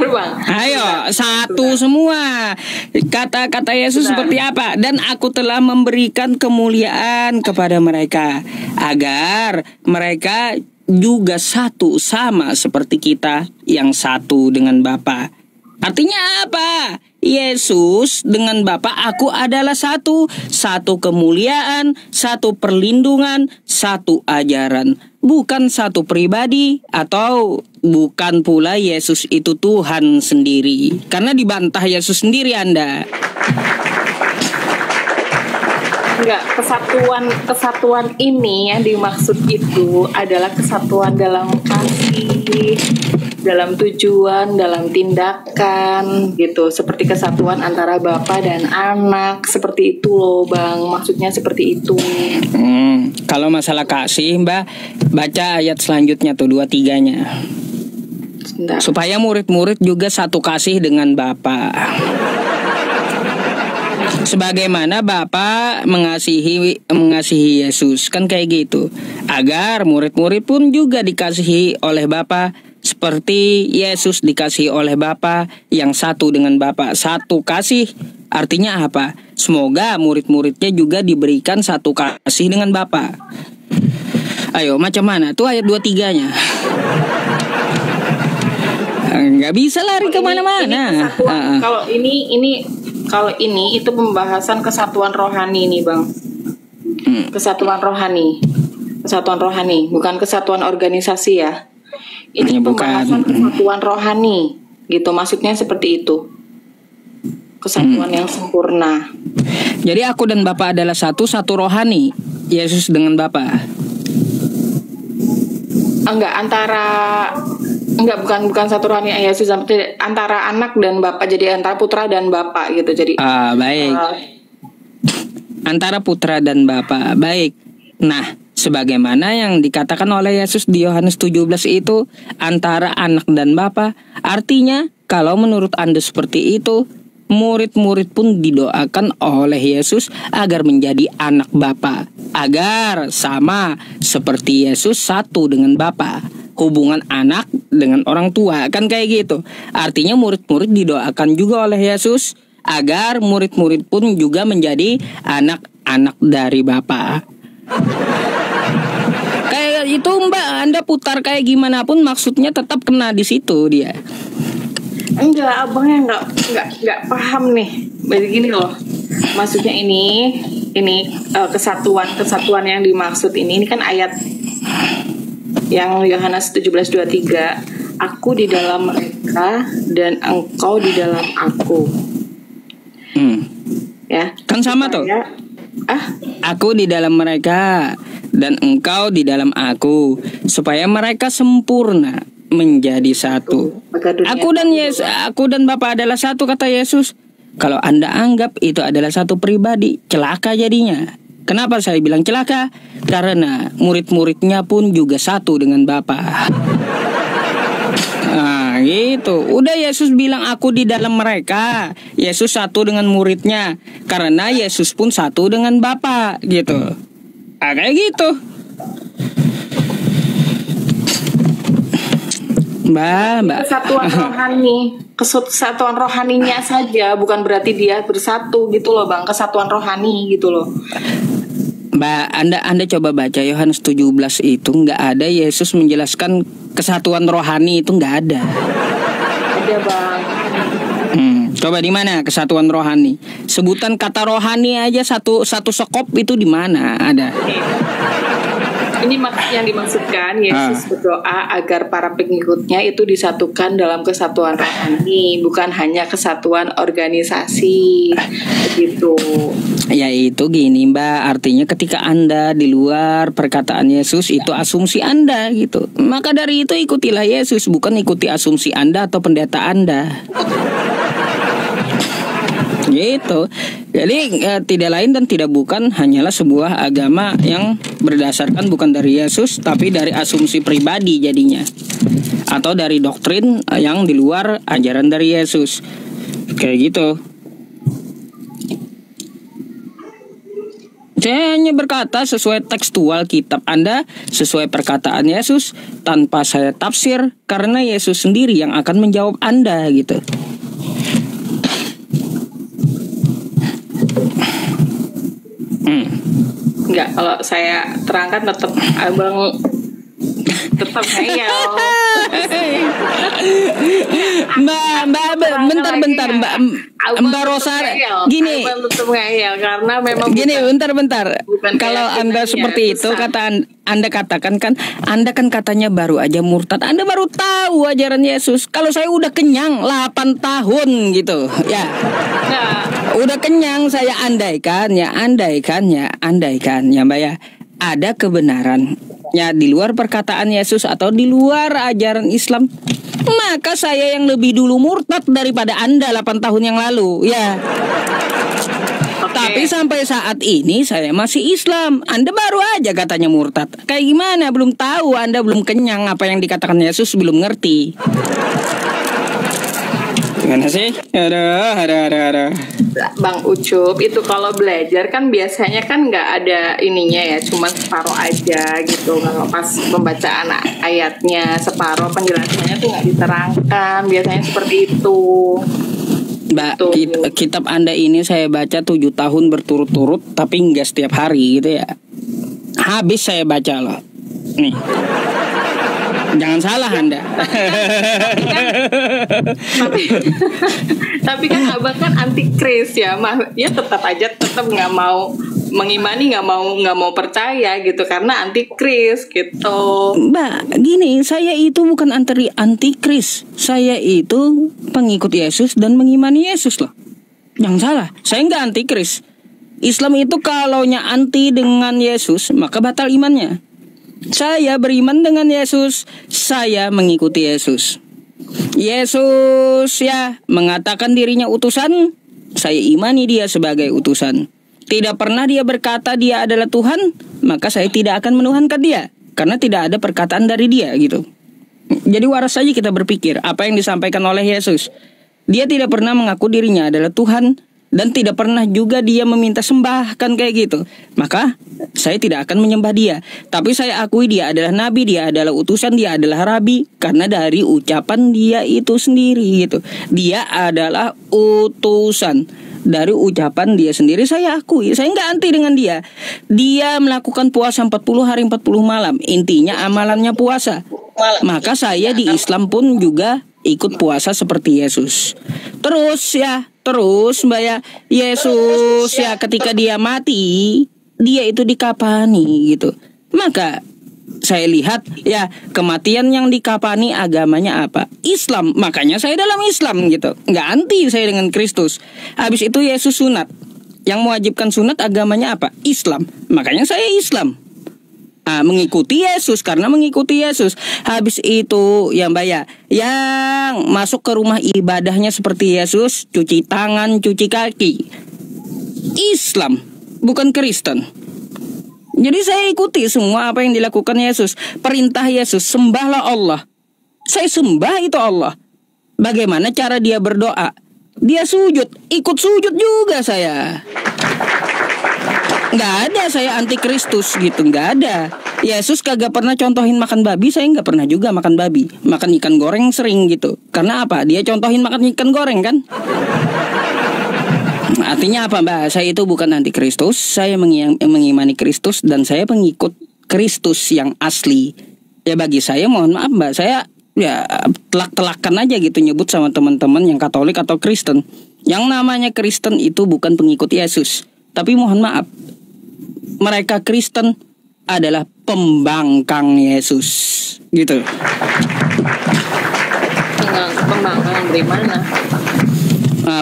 Speaker 3: Bang.
Speaker 2: Ayo, satu semua. Kata-kata Yesus seperti apa? Dan aku telah memberikan kemuliaan kepada mereka, agar mereka juga satu sama seperti kita yang satu dengan Bapa. Artinya apa? Yesus dengan Bapa, aku adalah satu. Satu kemuliaan, satu perlindungan, satu ajaran. Bukan satu pribadi, atau bukan pula Yesus itu Tuhan sendiri. Karena dibantah Yesus sendiri Anda.
Speaker 3: Enggak, kesatuan ini yang dimaksud itu adalah kesatuan dalam kasih, dalam tujuan, dalam tindakan gitu. Seperti kesatuan antara Bapa dan anak, seperti itu loh Bang. Maksudnya seperti itu.
Speaker 2: Kalau masalah kasih Mbak, baca ayat selanjutnya tuh 23-nya. Supaya murid-murid juga satu kasih dengan Bapa. Sebagaimana Bapa mengasihi Yesus, kan kayak gitu. Agar murid-murid pun juga dikasihi oleh Bapa, seperti Yesus dikasihi oleh Bapa, yang satu dengan Bapa. Satu kasih artinya apa? Semoga murid-muridnya juga diberikan satu kasih dengan Bapa. Ayo, macam mana? Tuh ayat 23-nya. Nggak bisa lari kemana-mana.
Speaker 3: Kalau ini itu pembahasan kesatuan rohani nih Bang. Kesatuan rohani, bukan kesatuan organisasi ya. Ini pembahasan kesatuan rohani, gitu. Maksudnya seperti itu. Kesatuan yang sempurna.
Speaker 2: Jadi aku dan Bapa adalah satu rohani. Yesus dengan Bapa. Bukan satu rohani Yesus, antara anak dan Bapa, jadi antara putra dan Bapa gitu. Jadi baik. Antara putra dan Bapa. Baik. Nah, sebagaimana yang dikatakan oleh Yesus di Yohanes 17 itu antara anak dan Bapa. Artinya, kalau menurut Anda seperti itu, murid-murid pun didoakan oleh Yesus agar menjadi anak Bapa, agar sama seperti Yesus satu dengan Bapa. Hubungan anak dengan orang tua, kan kayak gitu. Artinya murid-murid didoakan juga oleh Yesus agar murid-murid pun juga menjadi anak-anak dari Bapa. Kayak itu Mbak, Anda putar kayak gimana pun maksudnya tetap kena di situ dia.
Speaker 3: Enggak, abangnya enggak paham nih. Begini loh. Maksudnya ini kesatuan yang dimaksud ini kan ayat yang Yohanes 17:23. Aku di dalam mereka dan engkau di dalam aku. Ya.
Speaker 2: Kan sama tuh. Aku di dalam mereka dan engkau di dalam aku, supaya mereka sempurna menjadi satu. Aku dan Bapa adalah satu, kata Yesus. Kalau Anda anggap itu adalah satu pribadi, celaka jadinya. Kenapa saya bilang celaka? Karena murid-muridnya pun juga satu dengan Bapa. Nah gitu. Udah Yesus bilang aku di dalam mereka. Yesus satu dengan muridnya. Karena Yesus pun satu dengan Bapa gitu. Kayak gitu. Mbak.
Speaker 3: Kesatuan rohaninya saja, bukan berarti dia bersatu gitu loh Bang. Kesatuan rohani gitu loh.
Speaker 2: Mbak, Anda coba baca Yohanes 17 itu nggak ada Yesus menjelaskan kesatuan rohani, itu nggak ada.
Speaker 3: Ada Bang.
Speaker 2: Coba di mana kesatuan rohani? Sebutan kata rohani aja satu sekop itu di mana ada?
Speaker 3: Ini yang dimaksudkan Yesus berdoa agar para pengikutnya itu disatukan dalam kesatuan rohani, bukan hanya kesatuan organisasi begitu.
Speaker 2: Ya itu gini Mbak, artinya ketika Anda di luar perkataan Yesus itu asumsi Anda gitu. Maka dari itu ikutilah Yesus, bukan ikuti asumsi Anda atau pendeta Anda. Gitu. Jadi tidak lain dan tidak bukan hanyalah sebuah agama yang berdasarkan bukan dari Yesus tapi dari asumsi pribadi jadinya, atau dari doktrin yang di luar ajaran dari Yesus. Kayak gitu. Saya hanya berkata sesuai tekstual kitab Anda, sesuai perkataan Yesus, tanpa saya tafsir, karena Yesus sendiri yang akan menjawab Anda gitu.
Speaker 3: Enggak, kalau saya terangkan tetap abang tetap ngeyel.
Speaker 2: Bentar, Mbak Rosa, gini.
Speaker 3: Tetap ngeyel karena memang
Speaker 2: gini, bentar. Kalau Anda seperti itu, kata Anda katakan kan, Anda kan katanya baru aja murtad. Anda baru tahu ajaran Yesus. Kalau saya udah kenyang 8 tahun gitu, ya.
Speaker 3: Nah,
Speaker 2: udah kenyang saya andaikan ya Mbak ya, ada kebenaran ya di luar perkataan Yesus atau di luar ajaran Islam, maka saya yang lebih dulu murtad daripada Anda 8 tahun yang lalu ya. Tapi sampai saat ini saya masih Islam. Anda baru aja katanya murtad. Kayak gimana? Belum tahu, Anda belum kenyang apa yang dikatakan Yesus, belum ngerti. Gimana sih? Ada.
Speaker 3: Bang Ucup, itu kalau belajar kan biasanya kan nggak ada ininya ya, cuma separuh aja gitu. Kalau pas pembacaan ayatnya separuh, penjelasannya tuh nggak diterangkan. Biasanya seperti itu.
Speaker 2: Mbak, kitab Anda ini saya baca 7 tahun berturut-turut, tapi nggak setiap hari gitu ya. Habis saya baca loh. Nih. Jangan salah Anda.
Speaker 3: Tapi kan abang kan anti kris ya, ya tetap nggak mau mengimani, nggak mau percaya gitu karena anti kris gitu.
Speaker 2: Mbak, gini, saya itu bukan anti kris, saya itu pengikut Yesus dan mengimani Yesus loh. Jangan salah, saya nggak anti kris. Islam itu kalaunya anti dengan Yesus maka batal imannya. Saya beriman dengan Yesus, saya mengikuti Yesus. Yesus ya mengatakan dirinya utusan, saya imani dia sebagai utusan. Tidak pernah dia berkata dia adalah Tuhan, maka saya tidak akan menuhankan dia, karena tidak ada perkataan dari dia gitu. Jadi waras saja kita berpikir apa yang disampaikan oleh Yesus. Dia tidak pernah mengaku dirinya adalah Tuhan, dan tidak pernah juga dia meminta sembah kan kayak gitu. Maka saya tidak akan menyembah dia. Tapi saya akui dia adalah nabi, dia adalah utusan, dia adalah rabi, karena dari ucapan dia itu sendiri gitu. Dia adalah utusan. dari ucapan dia sendiri. Saya akui, saya nggak anti dengan dia. Dia melakukan puasa 40 hari 40 malam. Intinya amalannya puasa. Maka saya di Islam pun juga ikut puasa seperti Yesus. Terus Mbak ya, Yesus ya ketika dia mati, dia itu dikafani gitu. Maka saya lihat ya kematian yang dikafani agamanya apa? Islam. Makanya saya dalam Islam gitu. Nggak anti saya dengan Kristus. Habis itu Yesus sunat. Yang mewajibkan sunat agamanya apa? Islam. Makanya saya Islam. Mengikuti Yesus karena mengikuti Yesus. Habis itu ya Mbak ya, yang masuk ke rumah ibadahnya seperti Yesus, cuci tangan, cuci kaki. Islam, bukan Kristen. Jadi saya ikuti semua apa yang dilakukan Yesus. Perintah Yesus, sembahlah Allah. Saya sembah itu Allah. Bagaimana cara dia berdoa? Dia sujud, ikut sujud juga saya. Nggak ada saya anti Kristus gitu, nggak ada. Yesus kagak pernah contohin makan babi, saya nggak pernah juga makan babi. Makan ikan goreng sering gitu. Karena apa? Dia contohin makan ikan goreng kan. Artinya apa Mbak? Saya itu bukan anti Kristus, saya mengimani Kristus dan saya pengikut Kristus yang asli. Ya bagi saya mohon maaf Mbak, saya ya telak-telakan aja gitu nyebut sama teman-teman yang Katolik atau Kristen. Yang namanya Kristen itu bukan pengikut Yesus. Tapi mohon maaf, mereka Kristen adalah pembangkang Yesus, gitu.
Speaker 3: Pembangkang dari mana?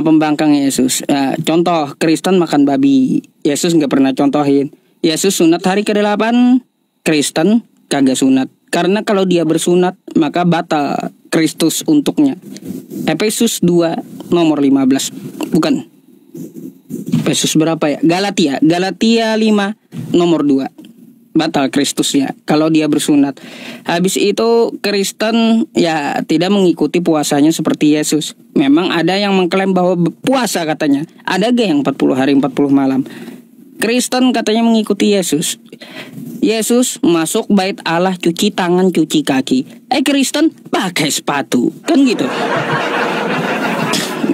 Speaker 2: Pembangkang Yesus. Contoh Kristen makan babi, Yesus nggak pernah contohin. Yesus sunat hari ke-8, Kristen kagak sunat. Karena kalau dia bersunat maka batal Kristus untuknya. Efesus 2 nomor 15. Bukan. Efesus berapa ya? Galatia 5 nomor 2. Batal Kristusnya kalau dia bersunat. Habis itu Kristen ya tidak mengikuti puasanya seperti Yesus. Memang ada yang mengklaim bahwa puasa katanya. Ada gak yang 40 hari 40 malam. Kristen katanya mengikuti Yesus. Yesus masuk bait Allah cuci tangan cuci kaki. Kristen pakai sepatu. Kan gitu.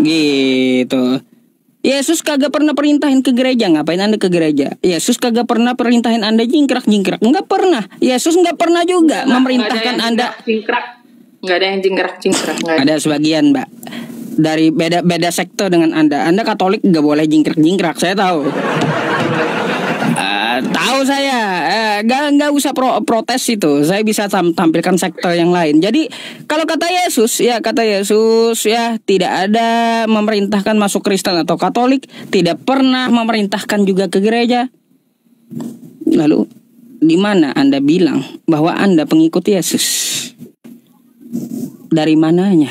Speaker 2: Gitu. Yesus kagak pernah perintahin ke gereja. Ngapain Anda ke gereja? Yesus kagak pernah perintahin Anda jingkrak-jingkrak. Enggak pernah. Yesus enggak pernah juga memerintahkan Anda
Speaker 3: jingkrak. Enggak ada yang jingkrak-jingkrak.
Speaker 2: Ada sebagian Mbak. Dari beda sekte dengan Anda. Anda Katolik enggak boleh jingkrak-jingkrak. Saya tahu. Tahu saya. Enggak usah protes itu. Saya bisa tampilkan sekte yang lain. Jadi kalau kata Yesus ya tidak ada memerintahkan masuk Kristen atau Katolik, tidak pernah memerintahkan juga ke gereja. Lalu di mana Anda bilang bahwa Anda pengikut Yesus? Dari mananya?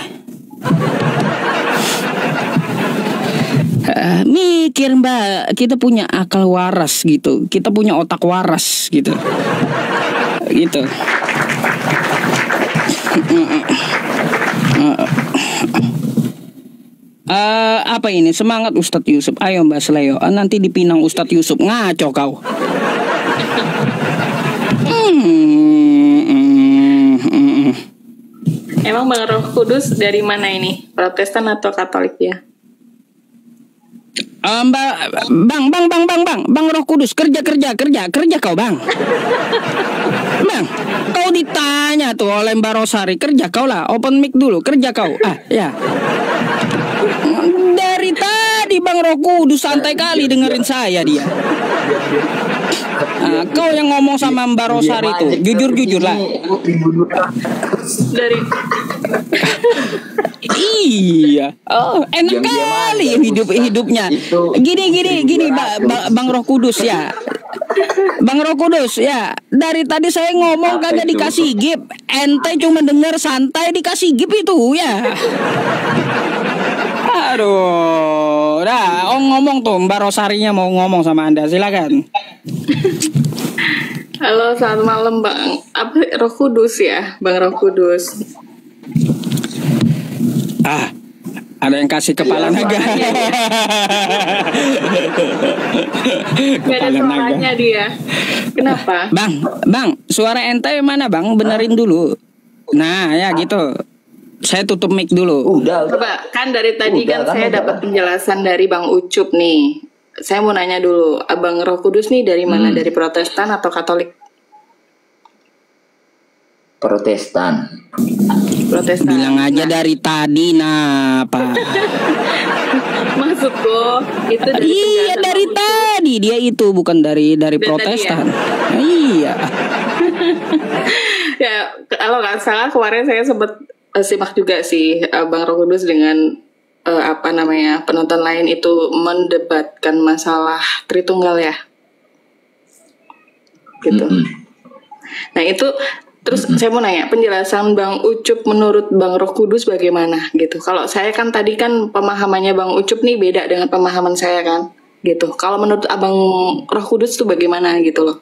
Speaker 2: Mikir Mbak, kita punya akal waras gitu, kita punya otak waras gitu, gitu. Apa ini semangat Ustadz Yusuf? Ayo Mbak Sleo, nanti dipinang Ustadz Yusuf ngaco kau.
Speaker 3: Emang Bang Roh Kudus dari mana ini? Protestan atau Katolik ya?
Speaker 2: Bang Roh Kudus kerja kau Bang. Bang, kau ditanya tuh oleh Mbak Rosari, kerja kau lah, open mic dulu, kerja kau. Ya. Dari tadi Bang Roh Kudus santai kali dengerin saya dia. Kau yang ngomong sama Mbak Rosari itu, jujur lah.
Speaker 3: Dari
Speaker 2: Iya. Enak kali hidupnya. Gini Bang Roh Kudus ya. Bang Roh Kudus ya. Dari tadi saya ngomong kagak dikasih gip. Ente cuma denger santai dikasih gip itu ya. Aduh. Dah, ngomong tuh Mbak Rosarinya mau ngomong sama Anda. Silakan.
Speaker 3: Halo, selamat malam Bang. Apa Roh Kudus ya? Bang Roh Kudus.
Speaker 2: Ada yang kasih kepala naga.
Speaker 3: Gak ada suaranya dia. Kenapa?
Speaker 2: Bang, suara ente mana Bang? Benerin dulu. Nah, ya gitu. Saya tutup mic dulu.
Speaker 1: Udah.
Speaker 3: Coba, kan dari tadi
Speaker 1: Udah,
Speaker 3: kan saya
Speaker 1: udah.
Speaker 3: dapat penjelasan dari Bang Ucup nih. Saya mau nanya dulu, Abang Roh Kudus nih dari mana? Dari Protestan atau Katolik?
Speaker 1: Protestan.
Speaker 3: Protestan.
Speaker 2: Bilang aja dari tadi, nah Pak.
Speaker 3: Maksudku itu dari
Speaker 2: Iya
Speaker 3: penjelasan
Speaker 2: dari
Speaker 3: Bang Ucup.
Speaker 2: tadi dia itu bukan dari
Speaker 3: Dari
Speaker 2: Protestan.
Speaker 3: tadi
Speaker 2: Iya.
Speaker 3: Ya, kalau nggak salah kemarin saya sempat simak juga sih Bang Roh Kudus dengan penonton lain itu mendebatkan masalah Tritunggal ya, gitu. Nah itu terus saya mau nanya penjelasan Bang Ucup menurut Bang Roh Kudus bagaimana gitu. Kalau saya kan tadi kan pemahamannya Bang Ucup nih beda dengan pemahaman saya kan, gitu. Kalau menurut Abang Roh Kudus tuh bagaimana gitu loh?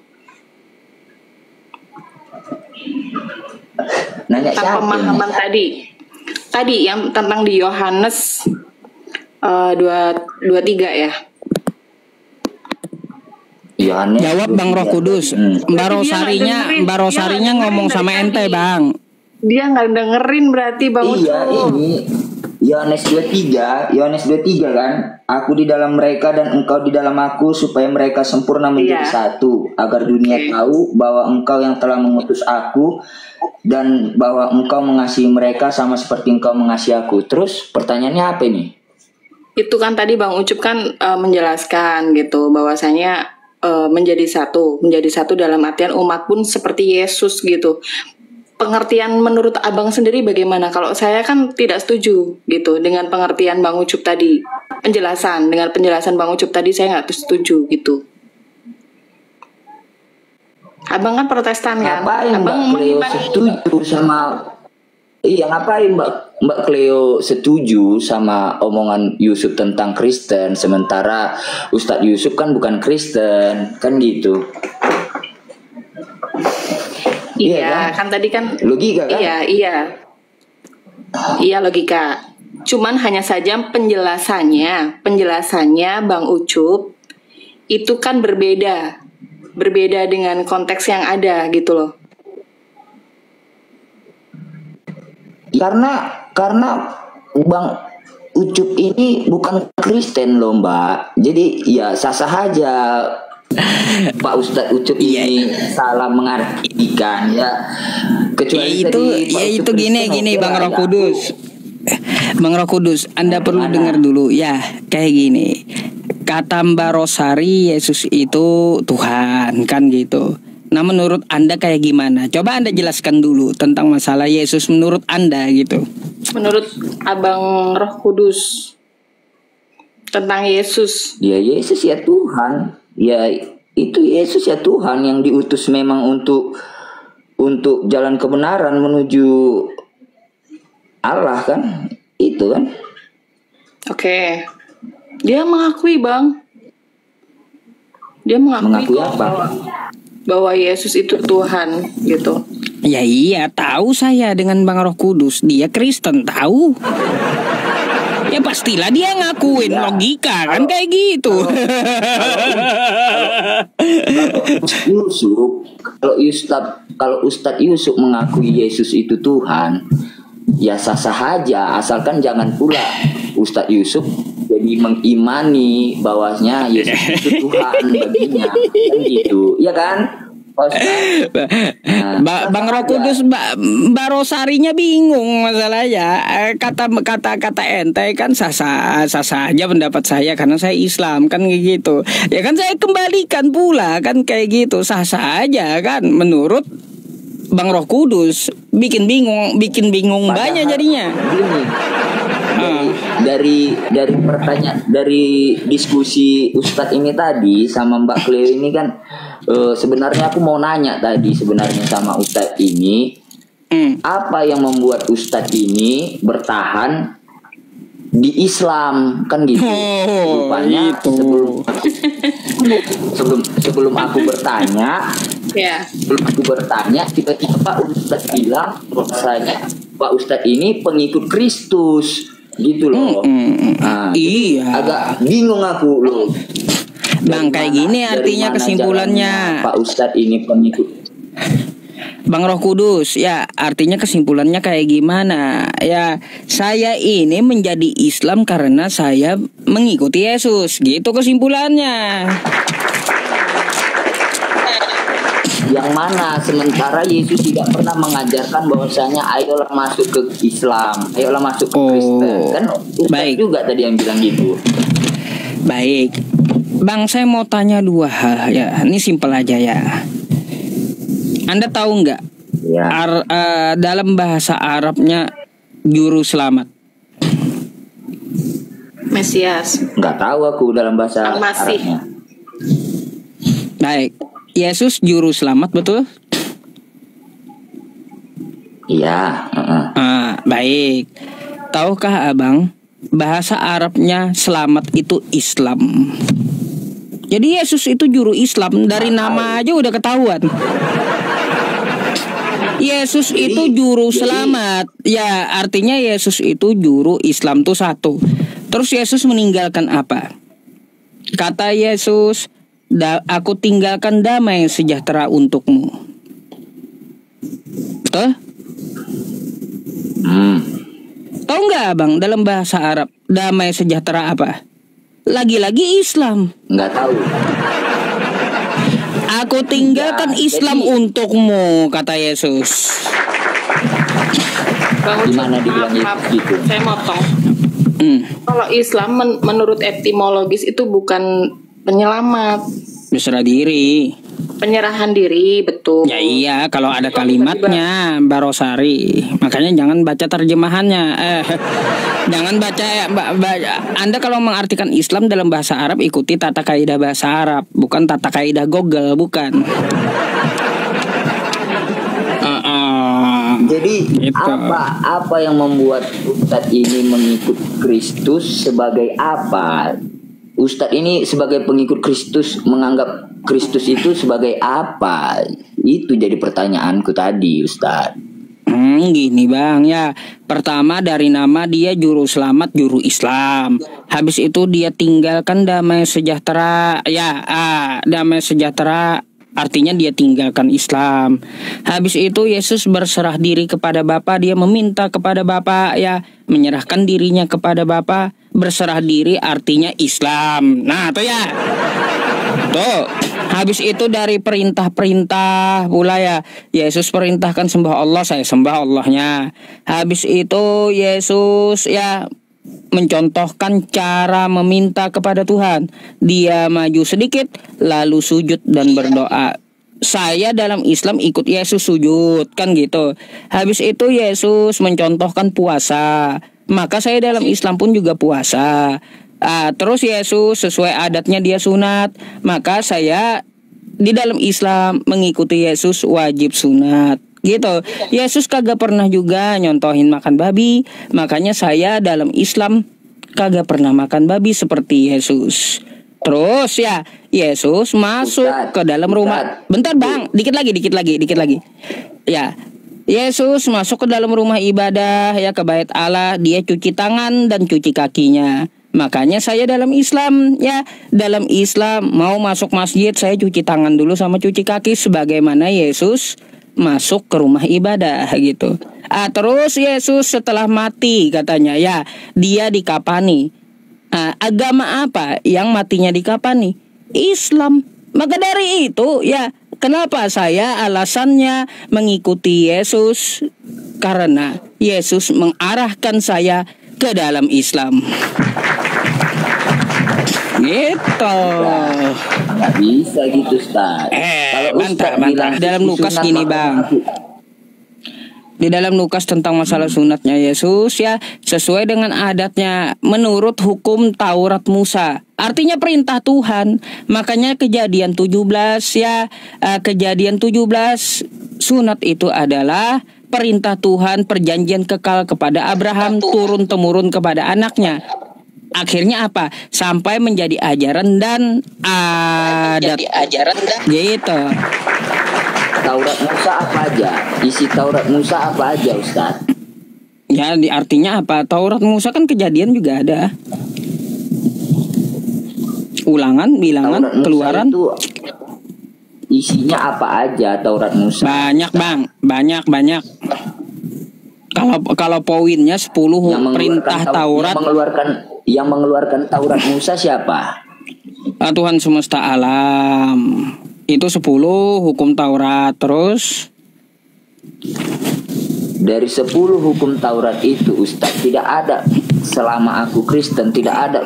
Speaker 1: Nanya siapa?
Speaker 3: Pemahaman tadi yang tentang di Yohanes 2:23 ya.
Speaker 1: Yohanes.
Speaker 2: Jawab Bang Roh Kudus. Mbak Rosarinya ngomong sama ente, Bang.
Speaker 3: Dia nggak dengerin berarti Bang
Speaker 1: Iya,
Speaker 3: Ucup.
Speaker 1: ini Yohanes 23 kan? Aku di dalam mereka dan engkau di dalam aku supaya mereka sempurna menjadi satu, agar dunia tahu bahwa engkau yang telah mengutus aku dan bahwa engkau mengasihi mereka sama seperti engkau mengasihi aku. Terus pertanyaannya apa nih?
Speaker 3: Itu kan tadi Bang Ucup kan menjelaskan gitu bahwasanya menjadi satu dalam artian umat pun seperti Yesus gitu. Pengertian menurut Abang sendiri bagaimana? Kalau saya kan tidak setuju gitu dengan pengertian Bang Ucup tadi. Dengan penjelasan Bang Ucup tadi saya nggak setuju gitu. Abang kan Protestan kan?
Speaker 1: Ngapain
Speaker 3: Abang
Speaker 1: Mbak Cleo setuju sama ngapain Mbak Cleo setuju sama omongan Yusuf tentang Kristen sementara Ustadz Yusuf kan bukan Kristen, kan gitu.
Speaker 3: Iya, kan tadi kan
Speaker 1: logika kan?
Speaker 3: Iya logika. Cuman hanya saja penjelasannya Bang Ucup itu kan berbeda dengan konteks yang ada gitu loh.
Speaker 1: Karena Bang Ucup ini bukan Kristen loh Mbak. Jadi ya sah-sah aja Pak Ustadz Ucup ini salah mengartikan ya. Kecuali
Speaker 2: itu gini Bang Roh Kudus. Bang Roh Kudus, Anda perlu dengar dulu ya, kayak gini. Kata Mbak Rosari Yesus itu Tuhan kan gitu. Nah menurut Anda kayak gimana? Coba Anda jelaskan dulu tentang masalah Yesus menurut Anda gitu.
Speaker 3: Menurut Abang Roh Kudus tentang Yesus.
Speaker 1: Ya Yesus ya Tuhan. Ya itu Yesus ya Tuhan yang diutus memang untuk jalan kebenaran menuju Allah kan. Itu kan.
Speaker 3: Oke. Dia mengakui Bang. Dia mengakui
Speaker 1: apa?
Speaker 3: Bahwa Yesus itu Tuhan gitu.
Speaker 2: Ya iya, tahu saya dengan Bang Roh Kudus. Dia Kristen, tahu. Ya pastilah dia ngakuin logika kan kayak gitu.
Speaker 1: Kalau Ustadz Yusuf mengakui Yesus itu Tuhan, ya sah-sah aja, asalkan jangan pula Ustadz Yusuf jadi mengimani bahwasanya Yesus itu Tuhan baginya, kan gitu, ya kan?
Speaker 2: Bang Roh Kudus, Mbak Rosarinya bingung masalahnya. Kata ente kan sah aja pendapat saya karena saya Islam kan kayak gitu. Ya kan saya kembalikan pula kan kayak gitu, sah aja kan menurut Bang Roh Kudus. Bikin bingung banyak jadinya.
Speaker 1: Dari pertanyaan, dari diskusi Ustadz ini tadi sama Mbak Cleo ini kan sebenarnya aku mau nanya tadi sebenarnya sama Ustadz ini apa yang membuat Ustadz ini bertahan di Islam kan gitu. Rupanya
Speaker 2: gitu.
Speaker 1: sebelum aku bertanya tiba-tiba Pak Ustadz bilang rasanya Pak Ustadz ini pengikut Kristus gitu loh.
Speaker 2: Iya.
Speaker 1: Agak bingung aku loh.
Speaker 2: Bang kayak gini artinya kesimpulannya.
Speaker 1: Pak Ustadz ini pengikut.
Speaker 2: Bang Roh Kudus, ya artinya kesimpulannya kayak gimana? Ya saya ini menjadi Islam karena saya mengikuti Yesus, gitu kesimpulannya.
Speaker 1: Yang mana sementara Yesus tidak pernah mengajarkan bahwasanya ayolah masuk ke Islam, ayolah masuk ke Kristen. Kan Ustaz juga tadi yang bilang gitu.
Speaker 2: Baik, Bang, saya mau tanya dua hal ya. Ini simpel aja ya. Anda tahu nggak
Speaker 1: Ya.
Speaker 2: dalam bahasa Arabnya juru selamat?
Speaker 3: Mesias.
Speaker 1: Nggak tahu aku dalam bahasa
Speaker 3: Al-Masih.
Speaker 1: Arabnya.
Speaker 2: Baik, Yesus juru selamat, betul?
Speaker 1: Iya.
Speaker 2: Baik. Tahukah Abang bahasa Arabnya selamat itu Islam? Jadi Yesus itu juru Islam, dari nama aja udah ketahuan. Yesus itu juru selamat. Ya, artinya Yesus itu juru Islam tuh satu. Terus Yesus meninggalkan apa? Kata Yesus, aku tinggalkan damai sejahtera untukmu. Betul? Tahu nggak Abang dalam bahasa Arab damai sejahtera apa? Lagi-lagi Islam.
Speaker 1: Nggak tahu.
Speaker 2: Aku tinggalkan Islam untukmu, kata Yesus.
Speaker 1: Gimana dibilang gitu?
Speaker 3: Saya motong. Kalau Islam menurut etimologis itu bukan penyelamat,
Speaker 2: Berserah diri.
Speaker 3: penyerahan diri, betul.
Speaker 2: Ya iya, kalau ada kalimatnya Mbak Rosari. Makanya jangan baca terjemahannya. Jangan baca Anda kalau mengartikan Islam dalam bahasa Arab, ikuti tata kaidah bahasa Arab, bukan tata kaidah Google, bukan.
Speaker 1: Jadi
Speaker 2: Gitu.
Speaker 1: apa yang membuat Ustadz ini mengikut Kristus sebagai apa? Ustadz ini sebagai pengikut Kristus menganggap Kristus itu sebagai apa? Itu jadi pertanyaanku tadi, Ustadz.
Speaker 2: Gini Bang ya. Pertama dari nama dia juru selamat, juru Islam. Habis itu dia tinggalkan damai sejahtera. Ya, damai sejahtera artinya dia tinggalkan Islam. Habis itu Yesus berserah diri kepada Bapa, dia meminta kepada Bapa, ya, menyerahkan dirinya kepada Bapa. Berserah diri artinya Islam. Nah, tuh ya. Tuh. Habis itu dari perintah-perintah pula ya. Yesus perintahkan sembah Allah, saya sembah Allahnya. Habis itu Yesus ya mencontohkan cara meminta kepada Tuhan. Dia maju sedikit lalu sujud dan berdoa. Saya dalam Islam ikut Yesus sujud, kan gitu. Habis itu Yesus mencontohkan puasa. Maka saya dalam Islam pun juga puasa. Terus Yesus sesuai adatnya dia sunat. Maka saya di dalam Islam mengikuti Yesus wajib sunat. Gitu. Yesus kagak pernah juga nyontohin makan babi. Makanya saya dalam Islam kagak pernah makan babi seperti Yesus. Terus ya Yesus masuk ke dalam rumah. Bentar Bang, dikit lagi. Ya, Yesus masuk ke dalam rumah ibadah ya, ke bait Allah. Dia cuci tangan dan cuci kakinya. Makanya saya dalam Islam ya, dalam Islam mau masuk masjid saya cuci tangan dulu sama cuci kaki sebagaimana Yesus masuk ke rumah ibadah gitu. Terus Yesus setelah mati katanya ya, dia dikapani. Agama apa yang matinya dikapani? Islam. Maka dari itu ya, kenapa saya alasannya mengikuti Yesus? Karena Yesus mengarahkan saya ke dalam Islam. Gitu.
Speaker 1: Nggak bisa gitu, Ustaz.
Speaker 2: Mantap. Dalam Lukas gini Bang. Di dalam Lukas tentang masalah sunatnya Yesus ya, sesuai dengan adatnya menurut hukum Taurat Musa. Artinya perintah Tuhan. Makanya Kejadian 17 ya, Kejadian 17 sunat itu adalah perintah Tuhan, perjanjian kekal kepada Abraham turun temurun kepada anaknya. Akhirnya apa? Sampai menjadi ajaran dan adat. Gitu.
Speaker 1: Taurat Musa apa aja? Isi Taurat Musa apa aja, Ustaz?
Speaker 2: Ya, artinya apa? Taurat Musa kan Kejadian juga ada. Ulangan, Bilangan, Keluaran.
Speaker 1: isinya apa aja Taurat Musa?
Speaker 2: Banyak bang, banyak. Kalau poinnya 10 perintah Taurat.
Speaker 1: Yang mengeluarkan Taurat Musa siapa?
Speaker 2: Tuhan semesta alam. Itu 10 hukum Taurat. Terus
Speaker 1: dari 10 hukum Taurat itu, Ustaz, tidak ada, selama aku Kristen tidak ada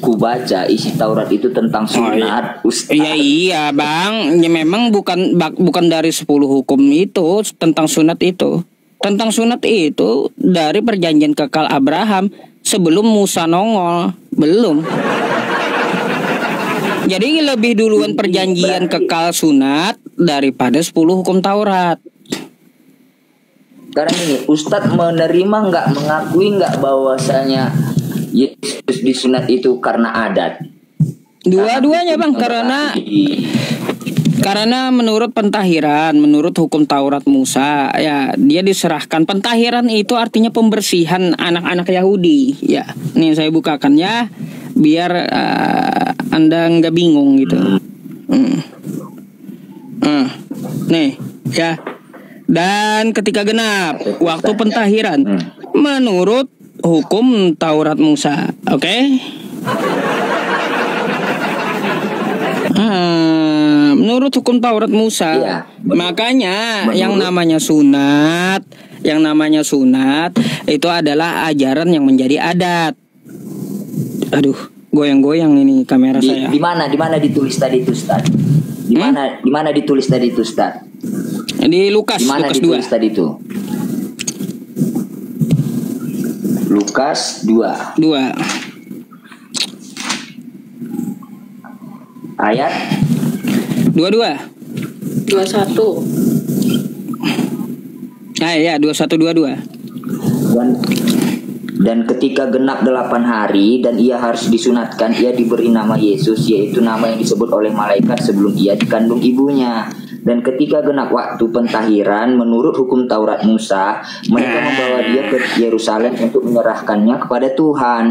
Speaker 1: ku baca isi Taurat itu tentang sunat, Ustaz.
Speaker 2: Iya bang, ya memang bukan dari 10 hukum itu tentang sunat itu. Tentang sunat itu dari perjanjian kekal Abraham sebelum Musa nongol, belum. Jadi lebih duluan perjanjian kekal sunat daripada 10 hukum Taurat.
Speaker 1: Sekarang ini Ustadz menerima nggak, mengakui nggak bahwasanya Yesus disunat itu karena adat?
Speaker 2: Dua-duanya bang, karena menurut pentahiran, menurut hukum Taurat Musa, ya dia diserahkan. Pentahiran itu artinya pembersihan anak-anak Yahudi. Ya, nih saya bukakan ya, biar Anda nggak bingung gitu. Nih ya. Dan ketika genap waktu pentahiran menurut hukum Taurat Musa, oke? Menurut hukum Taurat Musa,
Speaker 1: iya,
Speaker 2: makanya yang namanya sunat itu adalah ajaran yang menjadi adat. Aduh, goyang-goyang ini kamera saya.
Speaker 1: Di mana ditulis tadi itu, Ustaz? Di mana ditulis tadi itu, Ustaz?
Speaker 2: Di Lukas,
Speaker 1: di mana
Speaker 2: Lukas
Speaker 1: ditulis
Speaker 2: 2.
Speaker 1: tadi itu? Lukas 2. Ayat
Speaker 2: 21. Ya, 21-22.
Speaker 1: Dan ketika genap 8 hari dan ia harus disunatkan, ia diberi nama Yesus, yaitu nama yang disebut oleh malaikat sebelum ia dikandung ibunya. Dan ketika genap waktu pentahiran menurut hukum Taurat Musa, mereka membawa dia ke Yerusalem untuk menyerahkannya kepada Tuhan.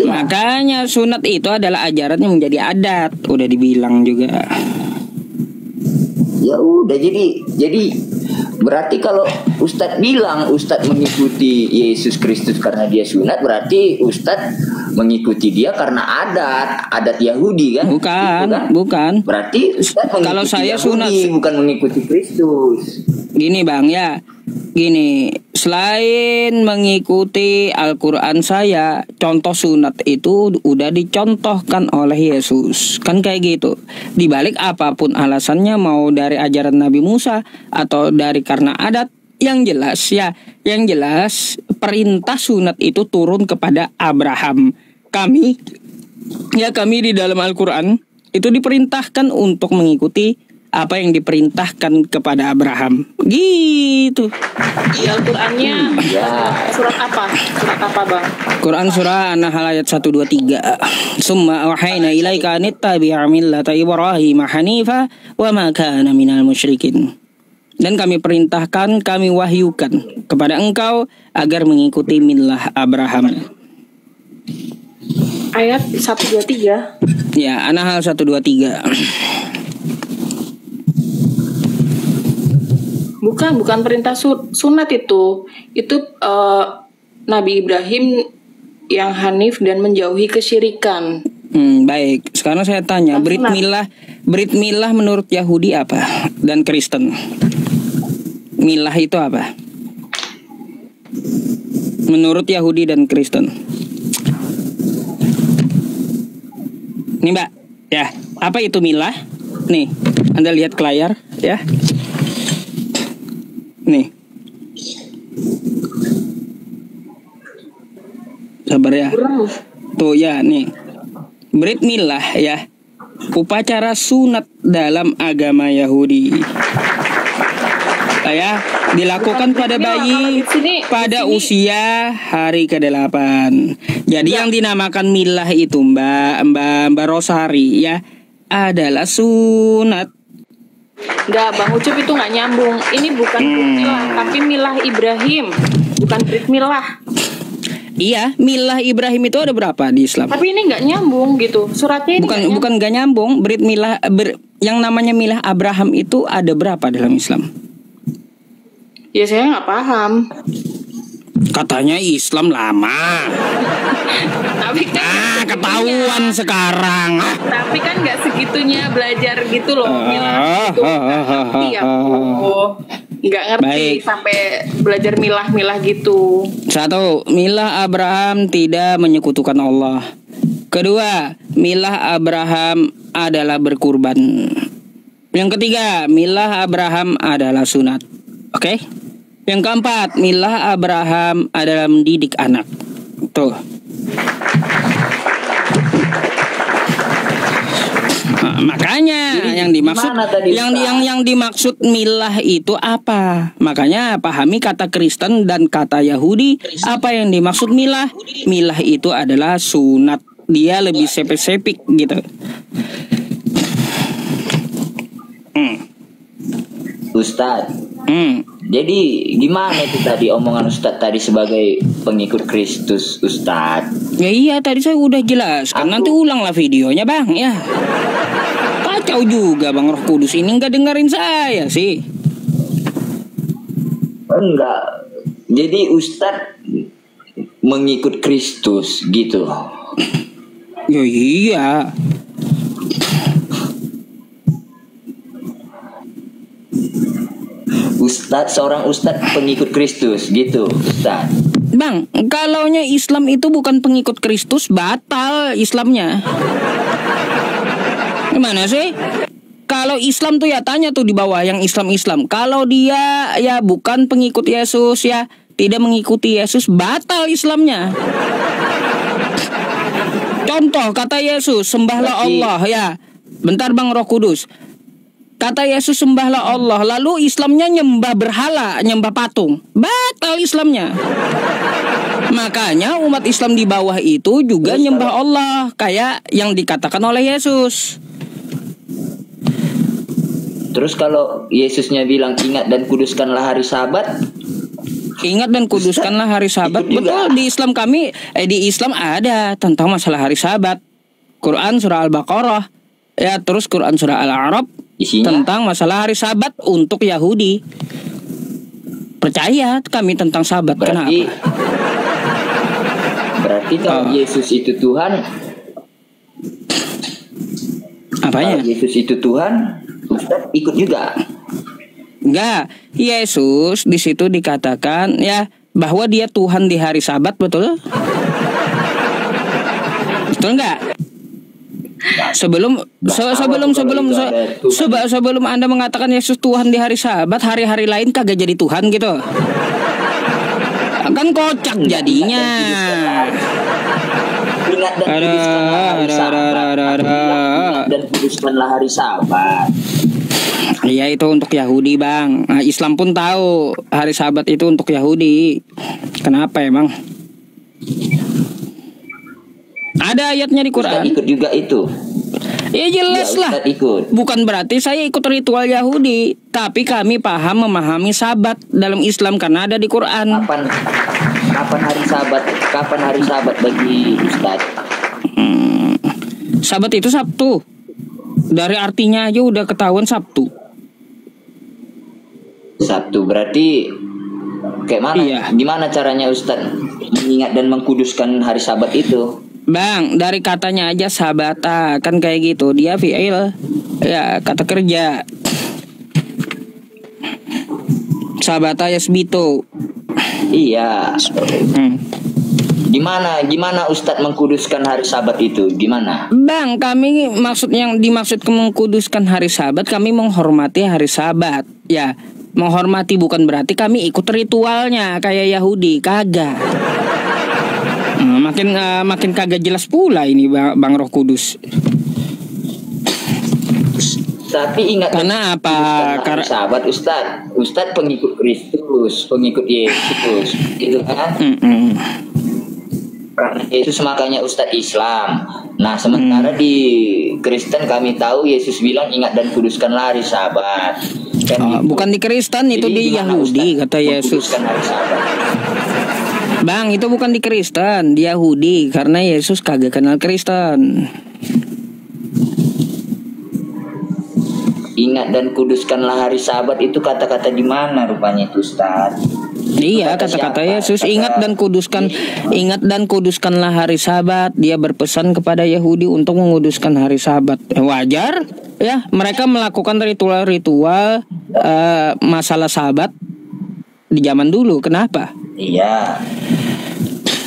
Speaker 2: Makanya sunat itu adalah ajaran yang menjadi adat, udah dibilang juga.
Speaker 1: Ya udah, jadi berarti kalau Ustadz bilang Ustadz mengikuti Yesus Kristus karena dia sunat, berarti Ustadz mengikuti dia karena adat Yahudi kan?
Speaker 2: Bukan.
Speaker 1: Berarti Ustadz mengikuti
Speaker 2: kalau saya
Speaker 1: Yahudi,
Speaker 2: sunat
Speaker 1: bukan mengikuti Kristus.
Speaker 2: Gini bang ya, selain mengikuti Al-Quran saya, contoh sunat itu udah dicontohkan oleh Yesus. Kan kayak gitu. Dibalik apapun alasannya, mau dari ajaran Nabi Musa atau dari karena adat, yang jelas perintah sunat itu turun kepada Abraham. Kami di dalam Al-Quran itu diperintahkan untuk mengikuti apa yang diperintahkan kepada Abraham. Gitu.
Speaker 3: Di Al-Qur'annya surat apa? Surat apa, Bang?
Speaker 2: Quran surah An-Nahl ayat 123. Summa awhayna ilaika an ittabi' millata Ibrahim hanifa wa ma kana minal musyrikin. Dan kami perintahkan, kami wahyukan kepada engkau agar mengikuti millah Abraham.
Speaker 3: Ayat 123.
Speaker 2: Ya, An-Nahl 123.
Speaker 3: Bukan perintah sunat itu. Itu Nabi Ibrahim yang hanif dan menjauhi kesyirikan.
Speaker 2: Baik. Sekarang saya tanya, Brit milah menurut Yahudi apa dan Kristen? Milah itu apa? Menurut Yahudi dan Kristen. Nih Mbak, ya, apa itu milah? Nih, Anda lihat ke layar, ya. Nih. Sabar ya. Tuh ya, nih. Brit milah ya. Upacara sunat dalam agama Yahudi. Ya, dilakukan pada bayi pada usia hari ke-8. Jadi yang dinamakan milah itu Mbak Rosari ya, adalah sunat.
Speaker 3: Enggak, Bang Ucup itu nggak nyambung. Ini bukan brit milah, tapi milah Ibrahim, bukan brit milah.
Speaker 2: Iya, milah Ibrahim itu ada berapa di Islam?
Speaker 3: Tapi ini nggak nyambung gitu. Suratnya ini
Speaker 2: Bukan gak nyambung. Yang namanya milah Abraham itu ada berapa dalam Islam?
Speaker 3: Ya saya nggak paham.
Speaker 2: Katanya Islam lama.
Speaker 3: Tapi kan
Speaker 2: Ketahuan sekarang.
Speaker 3: Tapi kan nggak segitunya belajar gitu loh. Milah gitu. Ngerti aku. Nggak ngerti.
Speaker 2: Baik.
Speaker 3: Sampai belajar milah-milah gitu.
Speaker 2: 1. Milah Abraham tidak menyekutukan Allah. 2. Milah Abraham adalah berkurban. Yang 3, milah Abraham adalah sunat. Oke? Yang 4, milah Abraham adalah mendidik anak. Tuh. Nah, makanya
Speaker 1: Jadi,
Speaker 2: yang dimaksud
Speaker 1: gimana tadi,
Speaker 2: yang dimaksud milah itu apa? Makanya pahami kata Kristen dan kata Yahudi. Apa yang dimaksud milah? Milah itu adalah sunat. Dia lebih spesifik gitu.
Speaker 1: Ustadz,
Speaker 2: Hmm.
Speaker 1: jadi gimana itu tadi omongan Ustadz tadi sebagai pengikut Kristus, Ustadz?
Speaker 2: Ya iya tadi saya udah jelaskan. Nanti ulanglah videonya bang ya. Kacau juga Bang Roh Kudus ini nggak dengerin saya sih.
Speaker 1: Enggak. Jadi Ustadz mengikut Kristus gitu.
Speaker 2: Ya iya.
Speaker 1: Seorang Ustadz pengikut Kristus gitu, Ustadz.
Speaker 2: Bang, kalaunya Islam itu bukan pengikut Kristus, batal Islamnya. Gimana sih? Kalau Islam tuh ya tanya tuh di bawah yang Islam. Kalau dia ya bukan pengikut Yesus ya, tidak mengikuti Yesus, batal Islamnya. Contoh kata Yesus, sembahlah Allah ya. Bentar Bang Roh Kudus. Kata Yesus sembahlah Allah, lalu Islamnya nyembah berhala, nyembah patung. Batal Islamnya. Makanya umat Islam di bawah itu juga nyembah Allah, kayak yang dikatakan oleh Yesus.
Speaker 1: Terus kalau Yesusnya bilang ingat dan kuduskanlah hari Sabat,
Speaker 2: Ingat dan kuduskanlah hari Sabat. Betul, di Islam di Islam ada tentang masalah hari Sabat. Quran surah Al-Baqarah. Ya, terus Quran surah Al-A'raf
Speaker 1: isinya
Speaker 2: tentang masalah hari Sabat untuk Yahudi. Percaya kami tentang Sabat. Kenapa?
Speaker 1: Berarti kalau Yesus itu Tuhan,
Speaker 2: apanya?
Speaker 1: Kalau Yesus itu Tuhan, Ustaz ikut juga.
Speaker 2: Enggak, Yesus di situ dikatakan ya bahwa dia Tuhan di hari Sabat, betul? Betul enggak? Sebelum Anda mengatakan Yesus Tuhan di hari Sabat, hari-hari lain kagak jadi Tuhan gitu. Kan kocak jadinya.
Speaker 1: Ingat dan kuduskanlah hari Sabat.
Speaker 2: Iya itu untuk Yahudi bang. Nah, Islam pun tahu hari Sabat itu untuk Yahudi. Kenapa emang? Ada ayatnya di Quran.
Speaker 1: Ustaz ikut juga itu.
Speaker 2: Ya jelas lah.
Speaker 1: Ikut.
Speaker 2: Bukan berarti saya ikut ritual Yahudi, tapi kami memahami Sabat dalam Islam karena ada di Quran.
Speaker 1: Kapan hari Sabat? Kapan hari Sabat bagi Ustaz?
Speaker 2: Sabat itu Sabtu. Dari artinya aja udah ketahuan Sabtu.
Speaker 1: Sabtu berarti kayak mana?
Speaker 2: Iya.
Speaker 1: Gimana caranya Ustaz mengingat dan mengkuduskan hari Sabat itu?
Speaker 2: Bang, dari katanya aja sabata kan kayak gitu. Dia fi'il, ya kata kerja. Sabata yasbitu.
Speaker 1: Iya. Gimana Ustadz mengkuduskan hari Sabat itu? Gimana?
Speaker 2: Bang, kami yang dimaksud mengkuduskan hari Sabat, kami menghormati hari Sabat. Ya, menghormati bukan berarti kami ikut ritualnya kayak Yahudi, kagak. Makin kagak jelas pula ini Bang Roh Kudus.
Speaker 1: Tapi ingat
Speaker 2: karena apa?
Speaker 1: Karena Sabat Ustadz pengikut Kristus, pengikut Yesus, gitu kan? Karena Yesus makanya Ustadz Islam. Nah sementara di Kristen kami tahu Yesus bilang ingat dan kuduskanlah hari Sabat. Kan
Speaker 2: bukan di Kristen itu di Yahudi kata Yesus.
Speaker 1: Hari Sabat.
Speaker 2: Bang, itu bukan di Kristen, di Yahudi, karena Yesus kagak kenal Kristen.
Speaker 1: Ingat dan kuduskanlah hari Sabat itu kata-kata di mana rupanya itu, Ustaz?
Speaker 2: Iya, kata-kata Yesus, ingat dan kuduskanlah hari Sabat. Dia berpesan kepada Yahudi untuk menguduskan hari Sabat. Wajar ya, mereka melakukan ritual-ritual masalah Sabat di zaman dulu. Kenapa?
Speaker 1: Iya.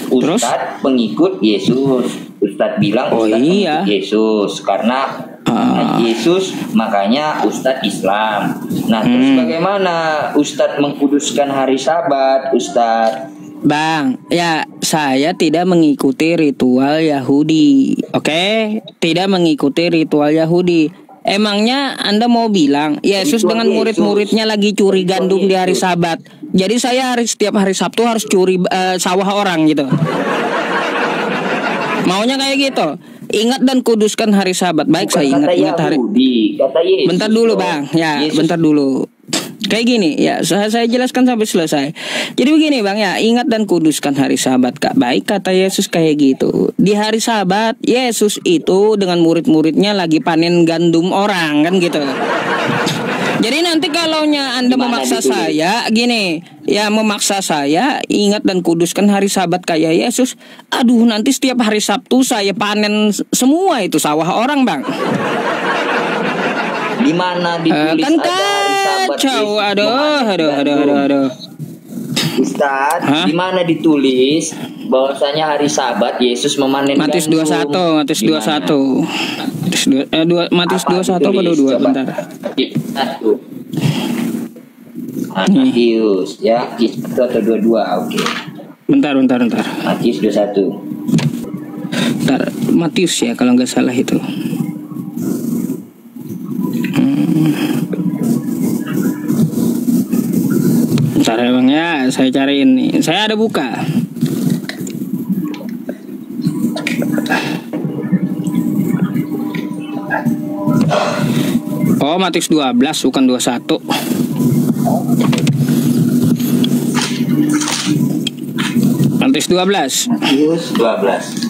Speaker 2: Terus?
Speaker 1: Ustadz pengikut Yesus. Ustadz bilang pengikut Yesus karena Yesus, makanya Ustadz Islam. Nah, terus bagaimana Ustadz mengkuduskan hari Sabat, Ustadz?
Speaker 2: Bang, ya saya tidak mengikuti ritual Yahudi, oke? Tidak mengikuti ritual Yahudi. Emangnya Anda mau bilang Yesus dengan murid-muridnya lagi curi gandum di hari Sabat? Jadi saya setiap hari Sabtu harus curi sawah orang gitu? Maunya kayak gitu? Ingat dan kuduskan hari Sabat. Baik, saya ingat hari.
Speaker 1: Kata Yesus.
Speaker 2: Bentar dulu, Bang. Ya, Yesus. Bentar dulu. Kayak gini, ya saya jelaskan sampai selesai. Jadi begini, Bang, ya, ingat dan kuduskan hari Sabat, Kak. Baik, kata Yesus kayak gitu. Di hari Sabat, Yesus itu dengan murid-muridnya lagi panen gandum orang, kan gitu. Jadi nanti kalaunya Anda memaksa saya, gini, ya memaksa saya ingat dan kuduskan hari Sabat kayak Yesus. Aduh, nanti setiap hari Sabtu saya panen semua itu sawah orang, Bang.
Speaker 1: Di mana ditulis
Speaker 2: kan
Speaker 1: ada hari Sabat?
Speaker 2: Aduh.
Speaker 1: Ustaz, di mana ditulis bahwasanya hari Sabat Yesus memanen
Speaker 2: Matius
Speaker 1: gandum?
Speaker 2: 21, Matius 21. Matius 21 apa 22? Bentar.
Speaker 1: Matius, ya, 1 atau 22, oke.
Speaker 2: Bentar.
Speaker 1: Matius 21.
Speaker 2: Bentar, Matius ya kalau nggak salah itu. Bentar ya, Bang, ya, saya cariin nih. Saya ada buka. Oh, Matius 12 bukan 21. Matius 12.
Speaker 1: Matius 12.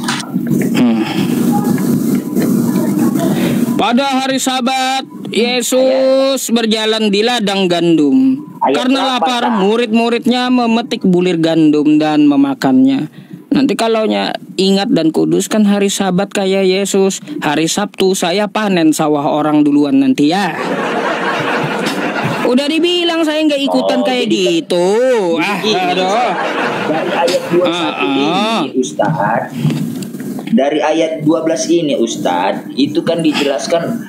Speaker 2: Pada hari Sabat, Yesus berjalan di ladang gandum. Karena lapar, murid-muridnya memetik bulir gandum dan memakannya. Nanti kalaunya ingat dan kuduskan hari Sabat kayak Yesus, hari Sabtu saya panen sawah orang duluan nanti ya. Udah dibilang saya nggak ikutan kayak gitu. Aduh.
Speaker 1: Dari ayat 21 ini, Ustaz. Dari ayat 12 ini, Ustaz, itu kan dijelaskan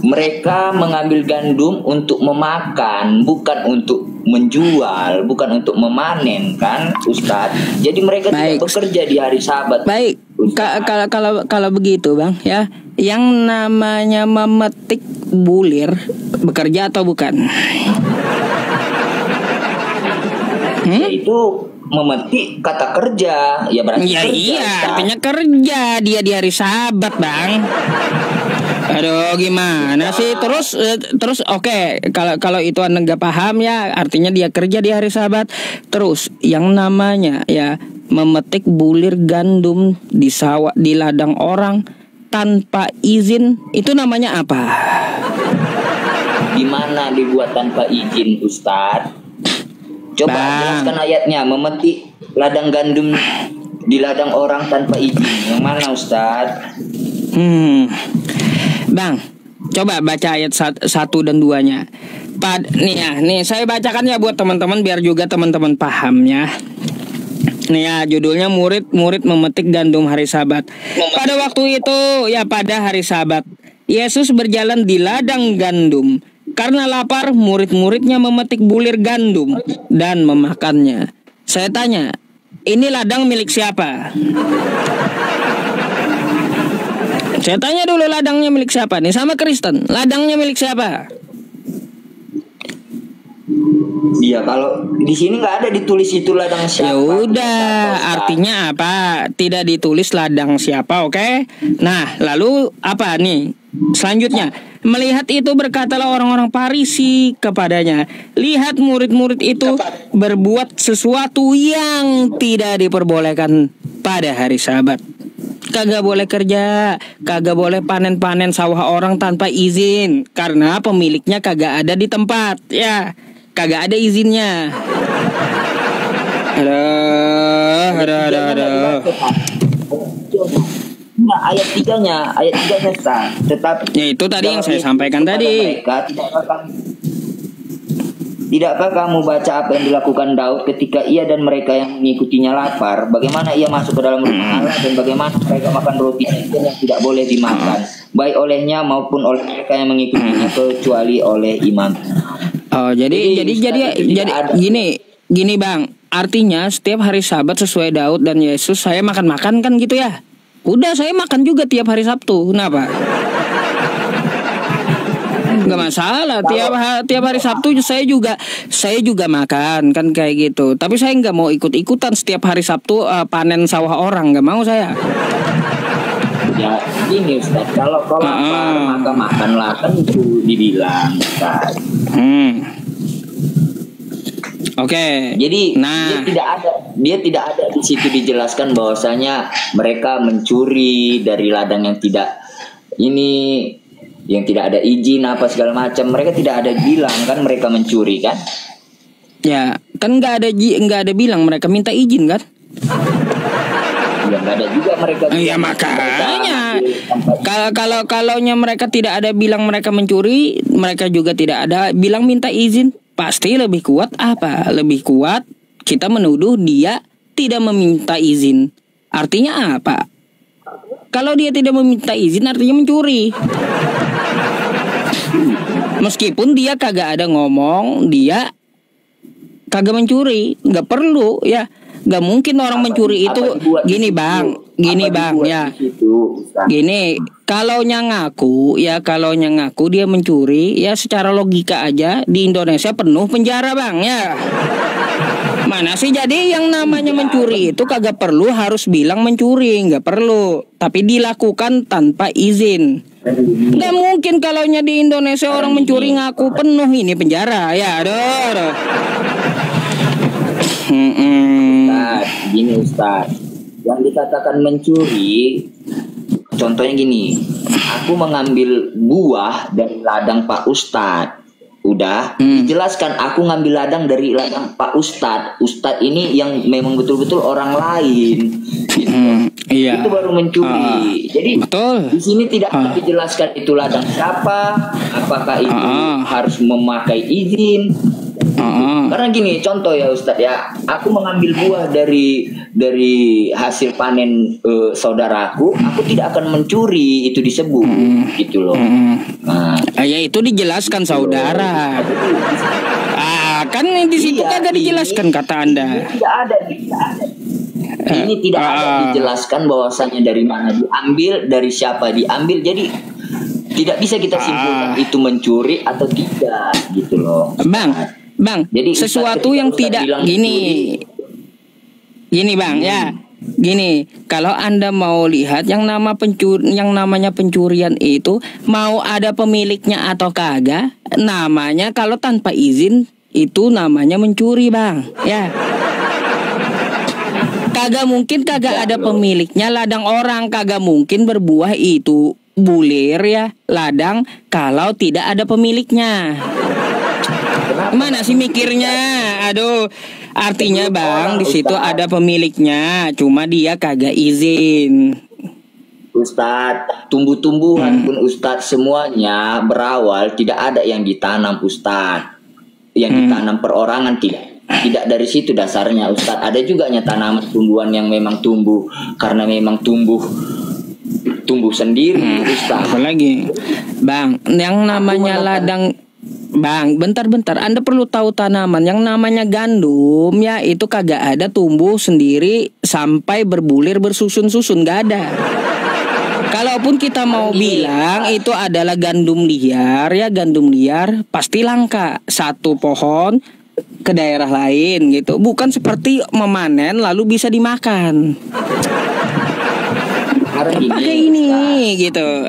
Speaker 1: mereka mengambil gandum untuk memakan, bukan untuk menjual, bukan untuk memanen, kan, Ustadz? Jadi mereka tidak bekerja di hari Sabat.
Speaker 2: Baik, kalau begitu, Bang, ya, yang namanya memetik bulir bekerja atau bukan?
Speaker 1: Itu memetik kata kerja, ya berarti
Speaker 2: ya,
Speaker 1: kerja.
Speaker 2: Iya, artinya kerja dia di hari Sabat, Bang. Aduh, gimana sih? Terus oke, kalau itu Anda nggak paham ya, artinya dia kerja di hari Sabat. Terus yang namanya ya memetik bulir gandum di sawah, di ladang orang tanpa izin, itu namanya apa?
Speaker 1: Gimana dibuat tanpa izin, Ustadz? Coba jelaskan ayatnya, memetik ladang gandum di ladang orang tanpa izin. Yang mana, Ustadz?
Speaker 2: Bang, coba baca ayat 1 dan 2-nya. Nih saya bacakan ya buat teman-teman biar juga teman-teman paham ya. Nih ya, judulnya murid-murid memetik gandum hari Sabat. Pada waktu itu, ya pada hari Sabat, Yesus berjalan di ladang gandum. Karena lapar, murid-muridnya memetik bulir gandum dan memakannya. Saya tanya, ini ladang milik siapa? Saya tanya dulu, ladangnya milik siapa nih? Sama Kristen, ladangnya milik siapa?
Speaker 1: Iya, kalau di sini nggak ada ditulis itu ladang siapa.
Speaker 2: Ya udah, artinya apa? Tidak ditulis ladang siapa, oke? Nah, lalu apa nih? Selanjutnya, Melihat itu berkatalah orang-orang Farisi kepadanya, lihat murid-murid itu berbuat sesuatu yang tidak diperbolehkan pada hari Sabat. Kagak boleh kerja, kagak boleh panen-panen sawah orang tanpa izin, karena pemiliknya kagak ada di tempat. Ya, kagak ada izinnya. Aduh.
Speaker 1: Nah, ayat tiganya Ustaz. Tetapi
Speaker 2: ya itu tadi yang saya sampaikan tadi.
Speaker 1: Mereka, tidakkah kamu baca apa yang dilakukan Daud ketika ia dan mereka yang mengikutinya lapar? Bagaimana ia masuk ke dalam rumah Allah dan bagaimana mereka makan roti yang tidak boleh dimakan, baik olehnya maupun oleh mereka yang mengikutinya, kecuali oleh imam.
Speaker 2: Oh, jadi gini Bang. Artinya setiap hari Sabat sesuai Daud dan Yesus saya makan-makan kan gitu ya. Udah saya makan juga tiap hari Sabtu. Kenapa? Gak masalah. Tiap hari Sabtu saya juga makan kan kayak gitu. Tapi saya nggak mau ikut-ikutan setiap hari Sabtu panen sawah orang. Nggak mau saya.
Speaker 1: Ya gini Ustaz, kalau lapar maka makanlah, kan itu dibilang Ustaz.
Speaker 2: Oke.
Speaker 1: Jadi dia tidak ada di situ dijelaskan bahwasanya mereka mencuri dari ladang yang tidak ada izin apa segala macam. Mereka tidak ada bilang kan mereka mencuri kan?
Speaker 2: Ya, kan nggak ada bilang mereka minta izin kan?
Speaker 1: Ya nggak ada juga mereka.
Speaker 2: Ya makanya kalaunya mereka tidak ada bilang mereka mencuri, mereka juga tidak ada bilang minta izin. Pasti lebih kuat apa? Lebih kuat kita menuduh dia tidak meminta izin. Artinya apa? Kalau dia tidak meminta izin artinya mencuri. Meskipun dia kagak ada ngomong, dia kagak mencuri, nggak perlu ya. Gak mungkin orang mencuri itu gini bang ya. Gini, kalau ngaku dia mencuri ya secara logika aja di Indonesia penuh penjara bang ya. Mana sih jadi yang namanya mencuri itu kagak perlu harus bilang mencuri, nggak perlu. Tapi dilakukan tanpa izin. Nggak mungkin kalaunya di Indonesia orang mencuri ngaku penuh ini penjara ya. Aduh.
Speaker 1: Gini Ustaz, yang dikatakan mencuri, contohnya gini, aku mengambil buah dari ladang Pak Ustadz. Udah dijelaskan aku ngambil ladang dari ladang Pak Ustadz. Ustadz ini yang memang betul-betul orang lain gitu.
Speaker 2: Iya.
Speaker 1: Itu baru mencuri. Jadi
Speaker 2: betul.
Speaker 1: Di sini tidak dijelaskan itu ladang siapa, apakah itu harus memakai izin. Karena gini contoh ya Ustadz ya, aku mengambil buah dari hasil panen saudaraku, aku tidak akan mencuri, itu disebut gitu loh. Nah,
Speaker 2: ya itu dijelaskan saudara. Kan di situ kagak dijelaskan kata Anda.
Speaker 1: Ini tidak ada dijelaskan bahwasanya dari mana diambil, dari siapa diambil. Jadi tidak bisa kita simpulkan itu mencuri atau tidak gitu loh.
Speaker 2: Bang, jadi sesuatu yang tidak gini bang ya, gini kalau Anda mau lihat yang namanya pencurian itu mau ada pemiliknya atau kagak, namanya kalau tanpa izin itu namanya mencuri bang ya. Kagak mungkin kagak ada pemiliknya ladang orang, kagak mungkin berbuah itu bulir ya ladang kalau tidak ada pemiliknya. Mana sih mikirnya? Aduh, artinya bang di situ ada pemiliknya, cuma dia kagak izin.
Speaker 1: Ustadz, tumbuh-tumbuhan pun Ustadz semuanya berawal tidak ada yang ditanam Ustadz. Yang ditanam perorangan tidak dari situ dasarnya Ustadz. Ada juga tanaman tumbuhan yang memang tumbuh karena memang tumbuh sendiri Ustadz.
Speaker 2: Apalagi bang, yang namanya ladang. Bang, bentar. Anda perlu tahu tanaman yang namanya gandum ya, itu kagak ada tumbuh sendiri sampai berbulir bersusun-susun, gak ada. Kalaupun kita mau bilang itu adalah gandum liar ya, gandum liar pasti langka satu pohon ke daerah lain gitu. Bukan seperti memanen lalu bisa dimakan. Pakai ini gitu.